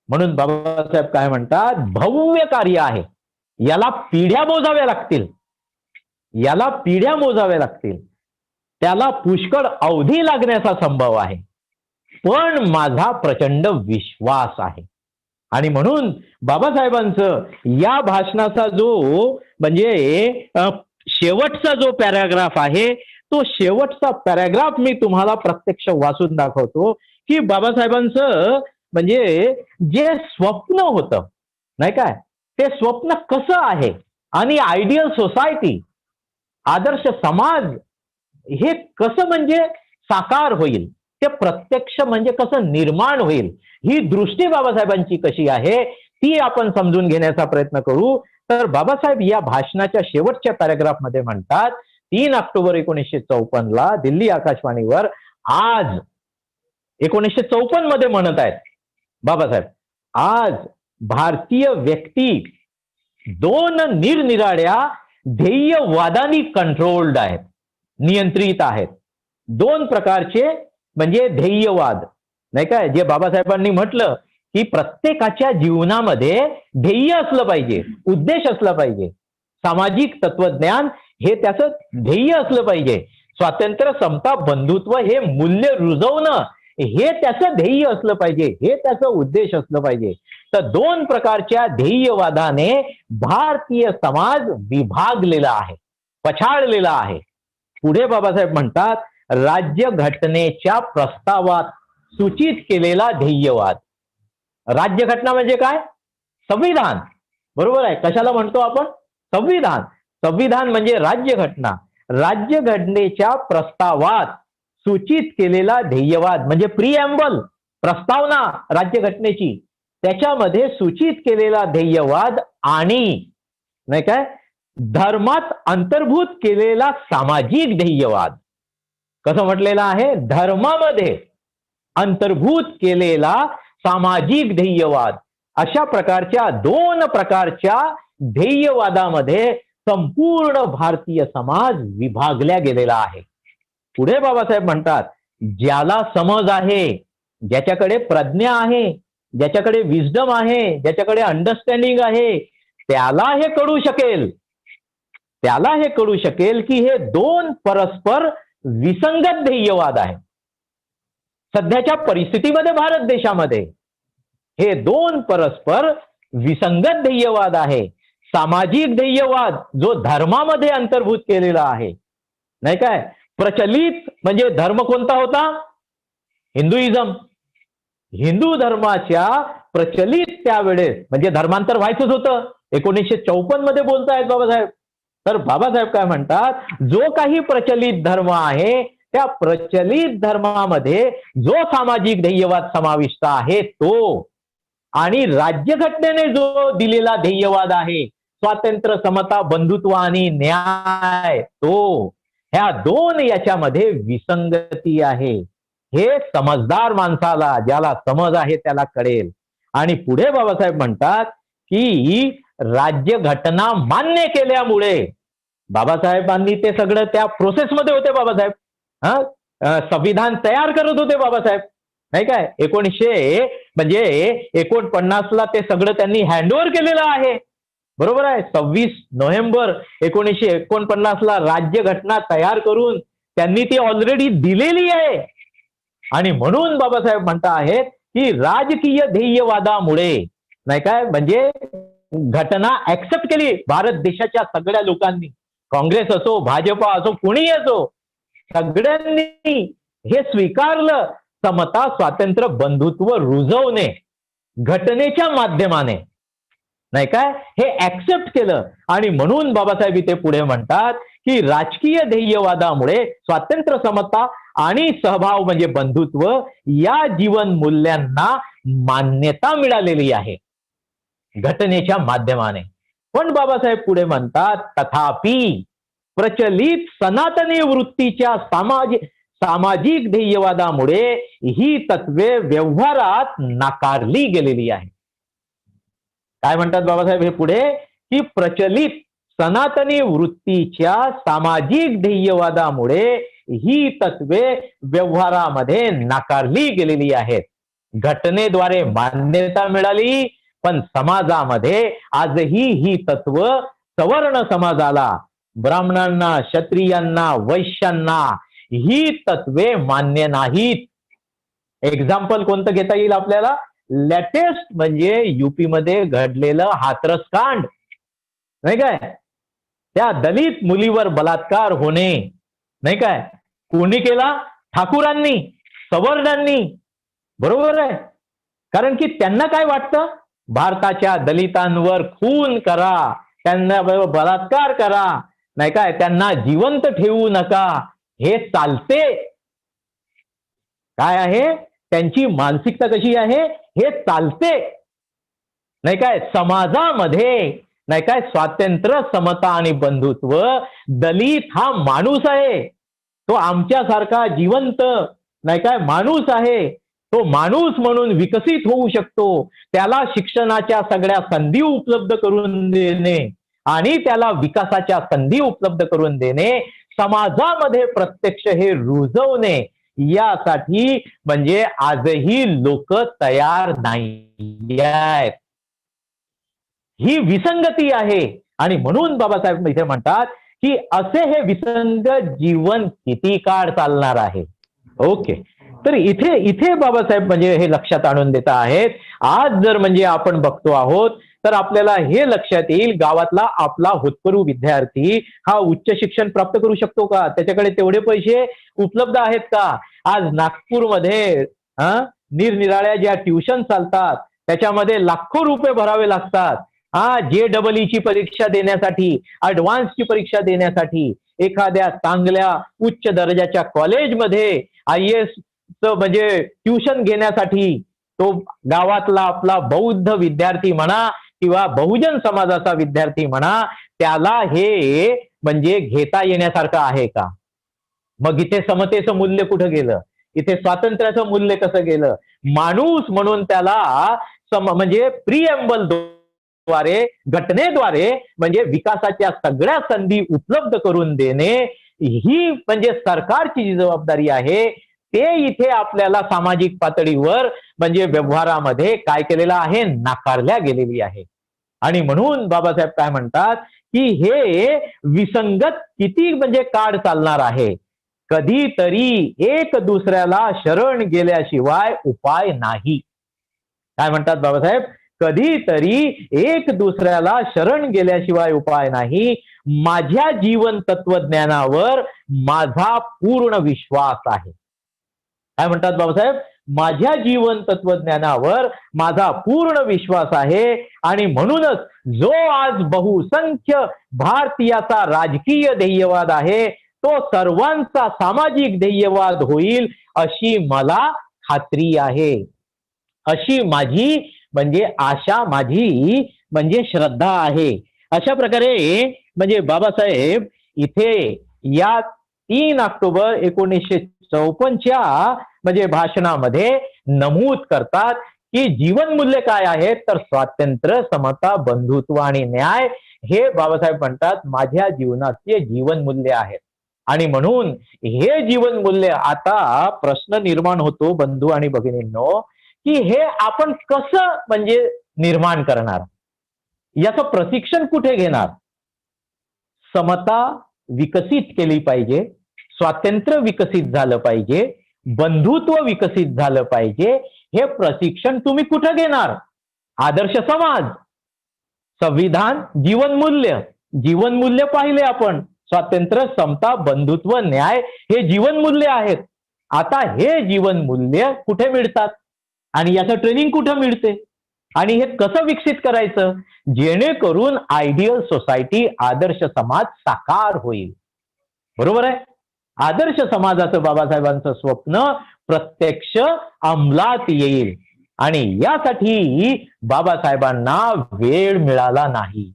म्हणून बाबासाहेब काय म्हणतात, भव्य कार्य आहे, याला पिढ्या मोजाव्या लागतील, याला पिढ्या मोजाव्या लागतील, त्याला पुष्कळ अवधी लागण्याचा संभव आहे, पण माझा प्रचंड विश्वास आहे. आणि म्हणून बाबासाहेबांचं या भाषणाचा जो म्हणजे शेवटचा जो पॅराग्राफ आहे, तो शेवटचा पॅराग्राफ मी तुम्हाला प्रत्यक्ष वाचून दाखवतो की बाबासाहेबांचं म्हणजे जे स्वप्न होतं, नाही काय, ते स्वप्न कसं आहे आणि आयडियल सोसायटी, आदर्श समाज हे कसं म्हणजे साकार होईल, ते प्रत्यक्ष म्हणजे कसं निर्माण होईल, ही दृष्टी बाबासाहेबांची कशी आहे ती आपण समजून घेण्याचा प्रयत्न करू. तर बाबासाहेब या भाषणाच्या शेवटच्या पॅराग्राफमध्ये म्हणतात, 3 ऑक्टोबर 1954 दिल्ली आकाशवाणीवर आज 1954 मध्ये म्हणत आहेत बाबासाहेब, आज भारतीय व्यक्ती 2 निरनिराळ्या ध्येयवादांनी कंट्रोल्ड आहेत, नियंत्रित आहेत. 2 प्रकारचे म्हणजे ध्येयवाद, नाही काय, जे बाबासाहेबांनी म्हटलं की प्रत्येकाच्या जीवनामध्ये ध्येय असलं पाहिजे, उद्देश असला पाहिजे. सामाजिक तत्वज्ञान हे त्याचं ध्येय असलं पाहिजे. स्वातंत्र्य, समता, बंधुत्व हे मूल्य रुजवणं हे त्याचं ध्येय असलं पाहिजे, हे त्याचं उद्देश असलं पाहिजे. तर 2 प्रकारच्या ध्येयवादाने भारतीय समाज विभागलेला आहे, पछाडलेला आहे. पुढे बाबासाहेब म्हणतात, राज्यघटनेच्या प्रस्तावात सूचित केलेला ध्येयवाद. राज्यघटना म्हणजे काय? संविधान, बरोबर आहे. कशाला म्हणतो आपण? संविधान. संविधान म्हणजे राज्यघटना. राज्यघटनेच्या प्रस्तावात सूचित केलेला ध्येयवाद म्हणजे प्रिएम्बल, प्रस्तावना राज्यघटनेची, त्याच्यामध्ये सूचित केलेला ध्येयवाद आणि नाही काय धर्मात अंतर्भूत केलेला सामाजिक ध्येयवाद. कसं म्हटलेलं आहे? धर्मामध्ये अंतर्भूत केलेला सामाजिक ध्येयवाद. अशा प्रकारच्या 2 प्रकारच्या ध्येयवादामध्ये संपूर्ण भारतीय समाज विभागला गेलेला आहे. पुढे बाबासाहेब म्हणतात, ज्याला समज आहे, ज्याच्याकडे प्रज्ञा आहे, ज्याच्याकडे विजडम आहे, ज्याच्याकडे अंडरस्टँडिंग आहे, त्याला हे कळू शकेल, त्याला हे कळू शकेल की हे 2 परस्पर विसंगत ध्येयवाद आहे. सध्याच्या परिस्थितीमध्ये भारत देशामध्ये हे 2 परस्पर विसंगत ध्येयवाद आहे. सामाजिक ध्येयवाद जो धर्मामध्ये अंतर्भूत केलेला आहे, नाही काय, प्रचलित म्हणजे धर्म कोणता होता? हिंदुइझम. हिंदू धर्माच्या प्रचलित त्यावेळेस म्हणजे धर्मांतर व्हायचंच होतं. 1954 मध्ये बोलतायत बाबासाहेब. तर बाबासाहेब काय म्हणतात, जो काही प्रचलित धर्म आहे त्या प्रचलित धर्मामध्ये जो सामाजिक ध्येयवाद समाविष्ट आहे तो, आणि राज्यघटनेने जो दिलेला ध्येयवाद आहे स्वातंत्र्य, समता, बंधुत्व आणि न्याय, तो, ह्या 2 याच्यामध्ये विसंगती आहे. हे समजदार माणसाला, ज्याला समज आहे त्याला कळेल. आणि पुढे बाबासाहेब म्हणतात की राज्यघटना मान्य केल्यामुळे, बाबासाहेबांनी ते सगळं त्या प्रोसेसमध्ये होते बाबासाहेब, संविधान तयार करत होते बाबासाहेब, नाही काय. 1949 ते सगळं त्यांनी हँडओव्हर केलेलं आहे, बरोबर आहे. 26 नोव्हेंबर 1949 राज्यघटना तयार करून त्यांनी ती ऑलरेडी दिलेली आहे. आणि म्हणून बाबासाहेब म्हणता आहेत की राजकीय ध्येयवादामुळे, नाही काय, म्हणजे घटना ऍक्सेप्ट केली भारत देशाच्या सगळ्या लोकांनी, काँग्रेस असो भाजपा असो कुणीही असो, सगळ्यांनी हे स्वीकारलं, समता स्वातंत्र्य बंधुत्व रुजवणे घटनेच्या माध्यमाने, नाही काय, हे ऍक्सेप्ट केलं. आणि म्हणून बाबासाहेब इथे पुढे म्हणतात की राजकीय ध्येयवादामुळे स्वातंत्र्य समता आणि सहभाव म्हणजे बंधुत्व या जीवन मूल्यांना मान्यता मिळालेली आहे घटनेच्या माध्यमाने. पण बाबासाहेब पुढे म्हणतात तथापि प्रचलित सनातनी वृत्तीच्या सामाजिक ध्येयवादामुळे ही तत्वे व्यवहारात नाकारली गेलेली आहे. काय म्हणतात बाबासाहेब हे पुढे की प्रचलित सनातनी वृत्तीच्या सामाजिक ध्येयवादामुळे ही तत्वे व्यवहारामध्ये नाकारली गेलेली आहेत. घटनेद्वारे मान्यता मिळाली, पण समाजामध्ये आजही ही तत्व सवर्ण समाजाला, ब्राह्मणांना, क्षत्रियांना, वैश्यांना ही तत्वे मान्य नाहीत. एक्झाम्पल कोणतं घेता येईल आपल्याला? लेटेस्ट म्हणजे युपी मध्ये घडलेलं हाथरस कांड, नाही काय, त्या दलित मुलीवर बलात्कार होणे, नाही काय, कोणी केला? ठाकूरांनी, सवर्णांनी, बरोबर आहे. कारण की त्यांना काय वाटतं, भारताच्या दलितांवर खून करा, त्यांना बलात्कार करा, नाही काय, त्यांना जिवंत ठेवू नका, हे चालते. काय आहे त्यांची मानसिकता, कशी आहे, हे चालते, नाही काय. समाजामध्ये, नाही काय, स्वातंत्र्य समता आणि बंधुत्व, दलित हा माणूस आहे, तो आमच्यासारखा जिवंत, नाही काय, माणूस आहे, तो माणूस म्हणून विकसित होऊ शकतो. त्याला शिक्षणाच्या सगळ्या संधी उपलब्ध करून देणे आणि त्याला विकासाच्या संधी उपलब्ध करून देणे, समाजामध्ये प्रत्यक्ष हे रुजवणे, यासाठी म्हणजे आजही लोक तयार नाही आहेत. ही विसंगती आहे. आणि म्हणून बाबासाहेब इथे म्हणतात की असे हे विसंगत जीवन किती काळ चालणार आहे. ओके, तर इथे इथे बाबासाहेब म्हणजे हे लक्षात आणून देत आहेत. आज जर म्हणजे आपण बघतो आहोत तर आपल्याला हे लक्षात येईल, गावातला आपला होतकरू विद्यार्थी हा उच्च शिक्षण प्राप्त करू शकतो का? त्याच्याकडे तेवढे पैसे उपलब्ध आहेत का? आज नागपूरमध्ये निरनिराळ्या ज्या ट्युशन चालतात त्याच्यामध्ये लाखो रुपये भरावे लागतात. JEE ची परीक्षा देण्यासाठी, ऍडव्हान्सची परीक्षा देण्यासाठी, एखाद्या चांगल्या उच्च दर्जाच्या कॉलेजमध्ये IAS म्हणजे ट्युशन घेण्यासाठी, तो गावातला आपला बौद्ध विद्यार्थी म्हणा किंवा बहुजन समाजाचा विद्यार्थी म्हणा, त्याला हे म्हणजे घेता येण्यासारखं आहे का? मग इथे समतेचं मूल्य कुठं गेलं? इथे स्वातंत्र्याचं मूल्य कसं गेलं? माणूस म्हणून त्याला म्हणजे प्रिएम्बल द्वारे, घटनेद्वारे म्हणजे विकासाच्या सगळ्या संधी उपलब्ध करून देणे, ही म्हणजे सरकारची जी जबाबदारी आहे, ते इथे आपल्याला सामाजिक पातळीवर म्हणजे व्यवहारामध्ये काय केलेलं आहे, नाकारल्या गेलेली आहे. आणि म्हणून बाबासाहेब काय म्हणतात की हे विसंगत किती म्हणजे काळ चालणार आहे, कधीतरी एक दुसऱ्याला शरण गेल्याशिवाय उपाय नाही. काय म्हणतात बाबासाहेब? कधीतरी एक दुसऱ्याला शरण गेल्याशिवाय उपाय नाही. माझ्या जीवन तत्वज्ञानावर माझा पूर्ण विश्वास आहे. काय म्हणतात बाबासाहेब? माझ्या जीवन तत्वज्ञानावर माझा पूर्ण विश्वास आहे. आणि म्हणूनच जो आज बहुसंख्य भारतीयाचा राजकीय ध्येयवाद आहे, तो सर्वांचा सामाजिक ध्येयवाद होईल अशी मला खात्री आहे, अशी माझी म्हणजे आशा, माझी म्हणजे श्रद्धा आहे. अशा प्रकारे म्हणजे बाबासाहेब इथे या 3 ऑक्टोबर 1954च्या म्हणजे भाषणामध्ये नमूद करतात की जीवनमूल्य काय आहेत, तर स्वातंत्र्य, समता, बंधुत्व आणि न्याय हे बाबासाहेब म्हणतात माझ्या जीवनाचे जीवनमूल्य आहेत. आणि म्हणून हे जीवनमूल्य, आता प्रश्न निर्माण होतो बंधू आणि भगिनींनो, की हे आपण कसं म्हणजे निर्माण करणार, याचं प्रशिक्षण कुठे घेणार? समता विकसित केली पाहिजे, स्वातंत्र्य विकसित झालं पाहिजे, बंधुत्व विकसित झालं पाहिजे, हे प्रशिक्षण तुम्ही कुठं घेणार? आदर्श समाज, संविधान, जीवनमूल्य. जीवनमूल्य पाहिले आपण, स्वातंत्र्य, समता, बंधुत्व, न्याय हे जीवनमूल्य आहेत. आता हे जीवनमूल्य कुठे मिळतात आणि याचं ट्रेनिंग कुठं मिळते आणि हे कसं विकसित करायचं जेणेकरून आयडियल सोसायटी, आदर्श समाज साकार होईल? बरोबर आहे. आदर्श समाजाचं बाबासाहेबांचं स्वप्न प्रत्यक्ष अंमलात येईल आणि यासाठी बाबासाहेबांना वेळ मिळाला नाही.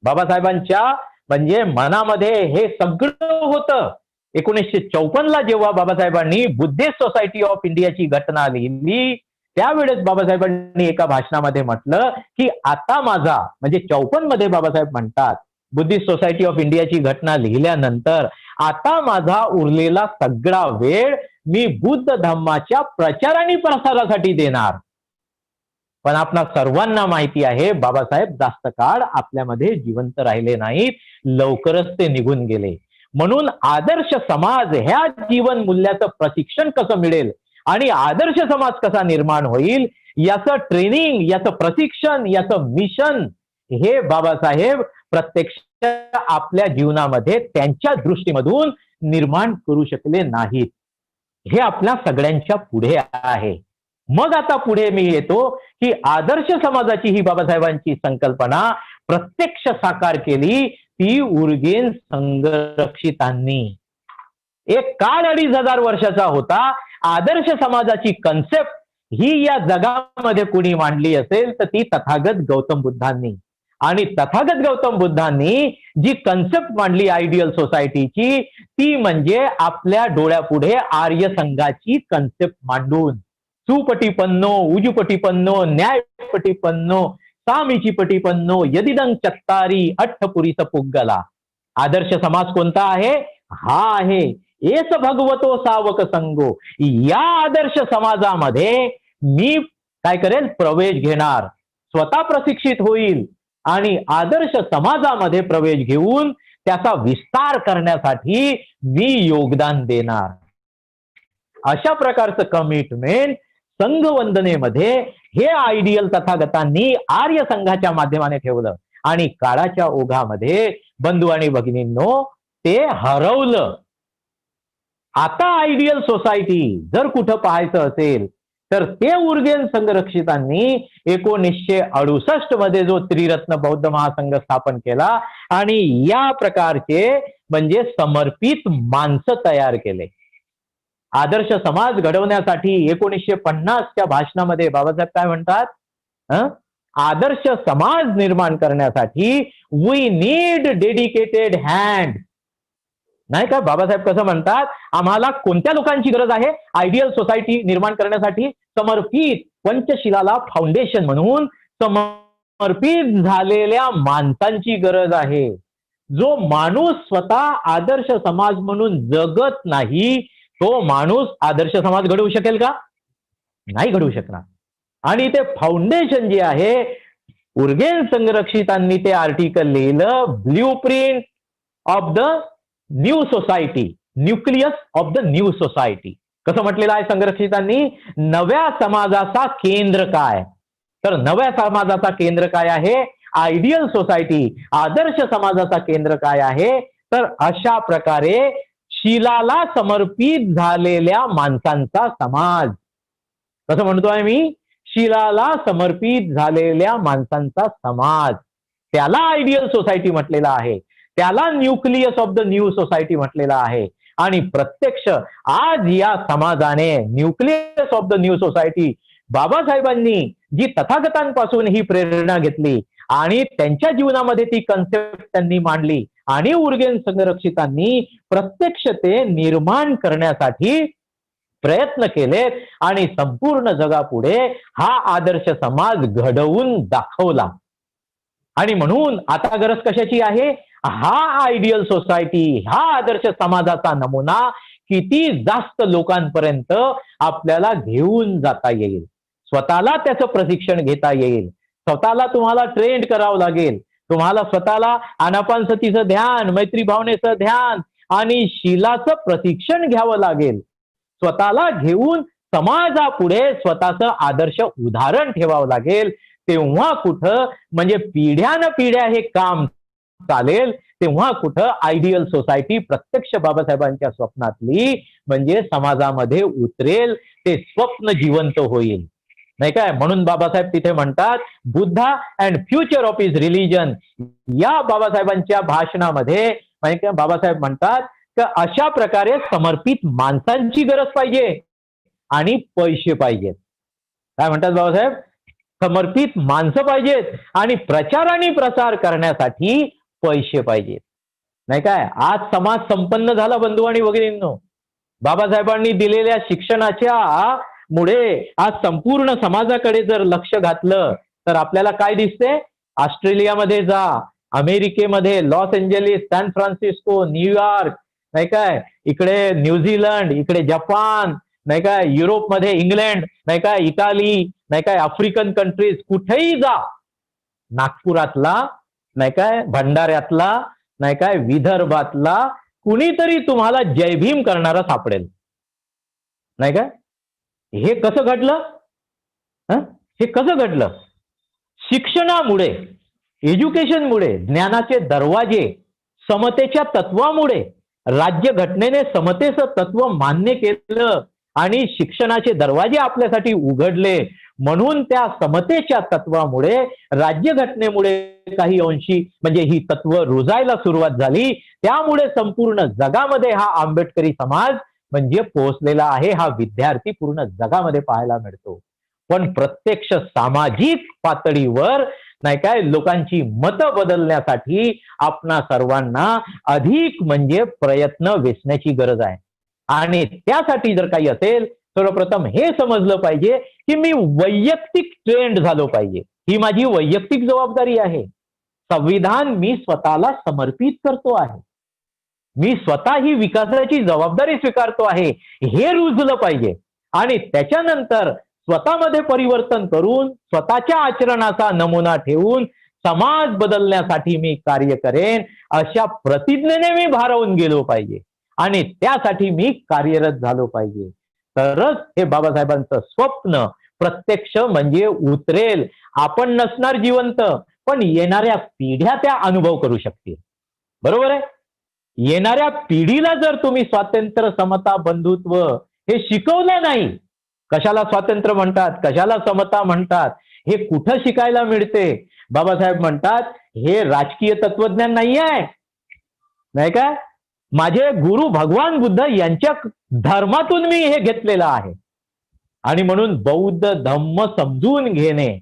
बाबासाहेबांच्या म्हणजे मनामध्ये हे सगळं होतं. 1954 ला जेव्हा बाबासाहेबांनी बुद्धिस्ट सोसायटी ऑफ इंडियाची घटना लिहिली, त्यावेळेस बाबासाहेबांनी एका भाषणामध्ये म्हटलं की आता माझा, म्हणजे 54 मध्ये बाबासाहेब म्हणतात, बुद्धिस्ट सोसायटी ऑफ इंडियाची घटना लिहिल्यानंतर आता माझा उरलेला सगळा वेळ मी बुद्ध धम्माच्या प्रचार आणि प्रसारासाठी देणार. पण आपणा सर्वांना माहिती आहे बाबासाहेब जास्त काळ आपल्यामध्ये जिवंत राहिले नाहीत, लवकरच ते निघून गेले. म्हणून आदर्श समाज ह्या जीवन मूल्याचं प्रशिक्षण कसं मिळेल आणि आदर्श समाज कसा निर्माण होईल याचं ट्रेनिंग, याचं प्रशिक्षण, याचं मिशन हे बाबासाहेब प्रत्यक्ष आपल्या जीवनामध्ये त्यांच्या दृष्टीमधून निर्माण करू शकले नाहीत. हे आपल्या सगळ्यांच्या पुढे आहे. मग आता पुढे मी येतो की आदर्श समाजाची ही बाबासाहेबांची संकल्पना प्रत्यक्ष साकार केली ती उर्गेन संघरक्षितांनी. एक काळ 2500 वर्षाचा होता. आदर्श समाजाची कन्सेप्ट ही या जगामध्ये कुणी मांडली असेल तर ती तथागत गौतम बुद्धांनी. आणि तथागत गौतम बुद्धांनी जी कन्सेप्ट मांडली आयडियल सोसायटीची, ती म्हणजे आपल्या डोळ्यापुढे आर्य संघाची कन्सेप्ट मांडून सुपटीपन्नो, उजुपटीपन्नो, न्यायपटीपन्नो, सामीचीपटीपन्नो, यदिदं चत्तारी अठ्ठपुरीस पुग्गला. आदर्श समाज कोणता आहे? हा आहे एस भगवतो सावक संगो. या आदर्श समाजामध्ये मी काय करेल? प्रवेश घेणार, स्वतः प्रशिक्षित होईल आणि आदर्श समाजामध्ये प्रवेश घेऊन त्याचा विस्तार करण्यासाठी मी योगदान देणार. अशा प्रकारचं कमिटमेंट संघवंदनेमध्ये हे आयडियल तथागतांनी आर्य संघाच्या माध्यमाने ठेवलं आणि काळाच्या ओघामध्ये बंधू आणि भगिनींनो ते हरवलं. आता आयडियल सोसायटी जर कुठं पाहायचं असेल तर ते उर्गेन संघरक्षितांनी 1968 मध्ये जो त्रिरत्न बौद्ध महासंघ स्थापन केला आणि या प्रकारचे म्हणजे समर्पित माणसं तयार केले. आदर्श समाज घडवण्यासाठी 1950च्या भाषणामध्ये बाबासाहेब काय म्हणतात? आदर्श समाज निर्माण करण्यासाठी वी नीड डेडिकेटेड हँड. नाही का? बाबासाहेब कसं म्हणतात? आम्हाला कोणत्या लोकांची गरज आहे आयडियल सोसायटी निर्माण करण्यासाठी? समर्पित, पंचशिलाला फाउंडेशन म्हणून समर्पित झालेल्या माणसांची गरज आहे. जो माणूस स्वतः आदर्श समाज म्हणून जगत नाही तो माणूस आदर्श समाज घडवू शकेल का? नाही घडवू शकणार. आणि ते फाउंडेशन जे आहे, उर्गेन संघरक्षितांनी ते आर्टिकल लिहिलं, blueprint of the new society, nucleus of the new society. कसं म्हटलेलं आहे संघरक्षितांनी? नव्या समाजाचा केंद्र काय? तर नव्या समाजाचा केंद्र काय आहे? Ideal society. आदर्श समाजाचा केंद्र काय आहे? तर अशा प्रकारे शिलाला समर्पित झालेल्या माणसांचा समाज. कसं म्हणतोय मी? शिलाला समर्पित झालेल्या माणसांचा समाज. त्याला आयडियल सोसायटी म्हटलेला आहे, त्याला nucleus of the new society म्हटलेला आहे. आणि प्रत्यक्ष आज या समाजाने nucleus of the new society, बाबासाहेबांनी जी तथागतांपासून ही प्रेरणा घेतली आणि त्यांच्या जीवनामध्ये ती कन्सेप्ट त्यांनी मांडली आणि उर्गेन संघरक्षितांनी प्रत्यक्ष ते निर्माण करण्यासाठी प्रयत्न केलेत आणि संपूर्ण जगापुढे हा आदर्श समाज घडवून दाखवला. आणि म्हणून आता गरज कशाची आहे? हा आयडियल सोसायटी, हा आदर्श समाजाचा नमुना किती जास्त लोकांपर्यंत आपल्याला घेऊन जाता येईल, स्वतःला त्याचं प्रशिक्षण घेता येईल. स्वतःला तुम्हाला ट्रेंड करावं लागेल. तुम्हाला स्वतःला आनापानसतीचं ध्यान, मैत्री भावनेचं ध्यान आणि शिलाचं प्रशिक्षण घ्यावं लागेल. स्वतःला घेऊन समाजापुढे स्वतःचं आदर्श उदाहरण ठेवावं लागेल. तेव्हा कुठं म्हणजे पिढ्यानपिढ्या हे काम चालेल. तेव्हा कुठं आयडियल सोसायटी प्रत्यक्ष बाबासाहेबांच्या स्वप्नातली म्हणजे समाजामध्ये उतरेल, ते स्वप्न जिवंत होईल, नाही काय. म्हणून बाबासाहेब तिथे म्हणतात Buddha and future of his religion. या बाबासाहेबांच्या भाषणामध्ये बाबासाहेब म्हणतात की अशा प्रकारे समर्पित माणसांची गरज पाहिजे आणि पैसे पाहिजेत. काय म्हणतात बाबासाहेब? समर्पित माणसं पाहिजेत आणि प्रचार आणि प्रसार करण्यासाठी पैसे पाहिजेत, नाही काय. आज समाज संपन्न झाला बंधू आणि भगिनींनो. बाबासाहेबांनी दिलेल्या शिक्षणाच्या मुळे आज संपूर्ण समाजाकडे जर लक्ष घातलं तर आपल्याला काय दिसते? ऑस्ट्रेलियामध्ये जा, अमेरिकेमध्ये Los Angeles, San Francisco, New York, नाही काय, इकडे न्यूझीलंड, इकडे जपान, नाही काय, युरोपमध्ये इंग्लंड, नाही काय, इटाली, नाही काय, आफ्रिकन कंट्रीज, कुठेही जा, नागपुरातला, नाही काय, भंडाऱ्यातला, नाही काय, विदर्भातला कुणीतरी तुम्हाला जय भीम करणारा सापडेल, नाही काय. हे कसं घडलं? हे कसं घडलं? शिक्षणामुळे, एज्युकेशनमुळे, ज्ञानाचे दरवाजे, समतेच्या तत्वामुळे. राज्यघटनेने समतेचं तत्व मान्य केलं आणि शिक्षणाचे दरवाजे आपल्यासाठी उघडले. म्हणून त्या समतेच्या तत्वामुळे, राज्यघटनेमुळे काही अंशी म्हणजे ही तत्व रुजायला सुरुवात झाली. त्यामुळे संपूर्ण जगामध्ये हा आंबेडकरी समाज म्हणजे पोहोचलेला आहे. हा विद्यार्थी पूर्ण जगामध्ये पाहायला मिळतो. पण प्रत्यक्ष सामाजिक पातळीवर, नाही काय, लोकांची मतं बदलण्यासाठी आपणा सर्वांना अधिक म्हणजे प्रयत्न वेचण्याची गरज आहे. आणि त्यासाठी जर काही असेल, सर्वप्रथम हे समजलं पाहिजे की मी वैयक्तिक ट्रेंड झालो पाहिजे. ही माझी वैयक्तिक जबाबदारी आहे. संविधान मी स्वतःला समर्पित करतो आहे. मी स्वतः ही विकासाची जबाबदारी स्वीकारतो आहे, हे रुजलं पाहिजे. आणि त्याच्यानंतर स्वतःमध्ये परिवर्तन करून, स्वतःच्या आचरणाचा नमुना ठेवून समाज बदलण्यासाठी मी कार्य करेन, अशा प्रतिज्ञेने मी भारावून गेलो पाहिजे आणि त्यासाठी मी कार्यरत झालो पाहिजे. तरच हे बाबासाहेबांचं स्वप्न प्रत्यक्ष म्हणजे उतरेल. आपण नसणार जिवंत, पण येणाऱ्या पिढ्या त्या अनुभव करू शकतील. बरोबर आहे. येणाऱ्या पिढीला जर तुम्ही स्वातंत्र्य, समता, बंधुत्व हे शिकवलं नाही, कशाला स्वातंत्र्य म्हणतात, कशाला समता म्हणतात, हे कुठं शिकायला मिळते? बाबासाहेब म्हणतात हे राजकीय तत्वज्ञान नाही आहे, नाही का. माझे गुरु भगवान बुद्ध यांच्या धर्मातून मी हे घेतलेलं आहे. आणि म्हणून बौद्ध धम्म समजून घेणे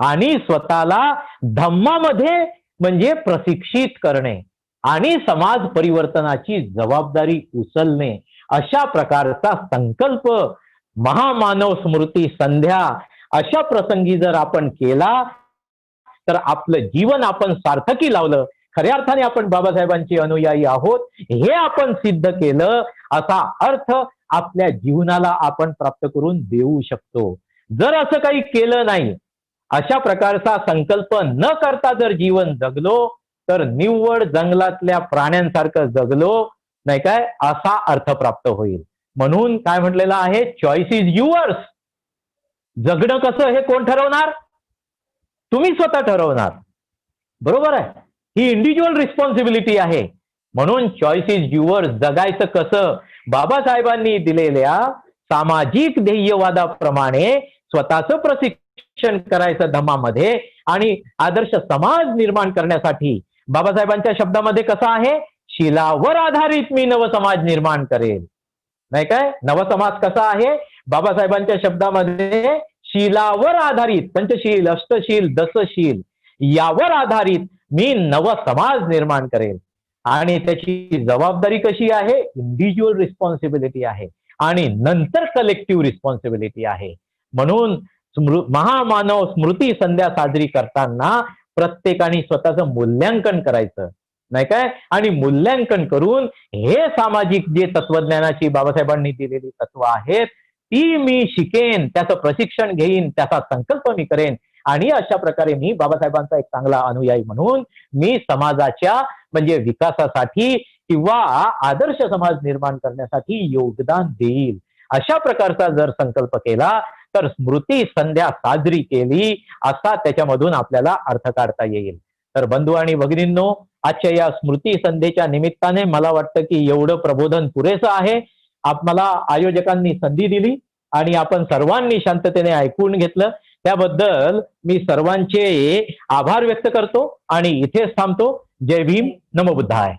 आणि स्वतःला धम्मामध्ये म्हणजे प्रशिक्षित करणे आणि समाज परिवर्तनाची जबाबदारी उचलणे, अशा प्रकारचा संकल्प महामानव स्मृती संध्या अशा प्रसंगी जर आपण केला तर आपलं जीवन आपण सार्थकी लावलं, खऱ्या अर्थाने आपण बाबासाहेबांचे अनुयायी आहोत हे आपण सिद्ध केलं, असा अर्थ आपल्या जीवनाला आपण प्राप्त करून देऊ शकतो. जर असं काही केलं नाही, अशा प्रकारचा संकल्प न करता जर जीवन जगलो तर निव्वळ जंगलातल्या प्राण्यांसारखं जगलो, नाही काय, असा अर्थ प्राप्त होईल. म्हणून काय म्हटलेलं आहे, चॉईस इज युअर्स. जगणं कसं हे कोण ठरवणार? तुम्ही स्वतः ठरवणार. बरोबर आहे. ही इंडिव्हिज्युअल रिस्पॉन्सिबिलिटी आहे. म्हणून चॉईस इज युअर्स. जगायचं कसं? बाबासाहेबांनी दिलेल्या सामाजिक ध्येयवादाप्रमाणे स्वतःचं प्रशिक्षण करायचं धम्मामध्ये आणि आदर्श समाज निर्माण करण्यासाठी बाबासाहेबांच्या शब्दामध्ये कसं आहे, शिलावर आधारित मी नवसमाज निर्माण करेल, नाही काय. नवसमाज कसा आहे? बाबासाहेबांच्या शब्दामध्ये शिलावर आधारित, पंचशील, अष्टशील, दसशील यावर आधारित मी नवसमाज निर्माण करेल. आणि त्याची जबाबदारी कशी आहे? इंडिव्हिज्युअल रिस्पॉन्सिबिलिटी आहे आणि नंतर कलेक्टिव्ह रिस्पॉन्सिबिलिटी आहे. म्हणून महामानव स्मृती संध्या साजरी करताना प्रत्येकाने स्वतःचं मूल्यांकन करायचं, नाही काय. आणि मूल्यांकन करून हे सामाजिक जे तत्वज्ञानाची बाबासाहेबांनी दिलेली तत्व आहेत ती मी शिकेन, त्याचं प्रशिक्षण घेईन, त्याचा संकल्प मी करेन आणि अशा प्रकारे मी बाबासाहेबांचा एक चांगला अनुयायी म्हणून मी समाजाच्या म्हणजे विकासासाठी किंवा आदर्श समाज निर्माण करण्यासाठी योगदान देईल, अशा प्रकारचा जर संकल्प केला तर स्मृती संध्या साजरी केली असा त्याच्यामधून आपल्याला अर्थ काढता येईल. तर बंधू आणि भगिनींनो, आजच्या या स्मृती संध्येच्या निमित्ताने मला वाटतं की एवढं प्रबोधन पुरेसं आहे. मला आयोजकांनी संधी दिली आणि आपण सर्वांनी शांततेने ऐकून घेतलं, त्याबद्दल मी सर्वांचे आभार व्यक्त करतो आणि इथेच थांबतो. जय भीम, नमो बुद्धाय.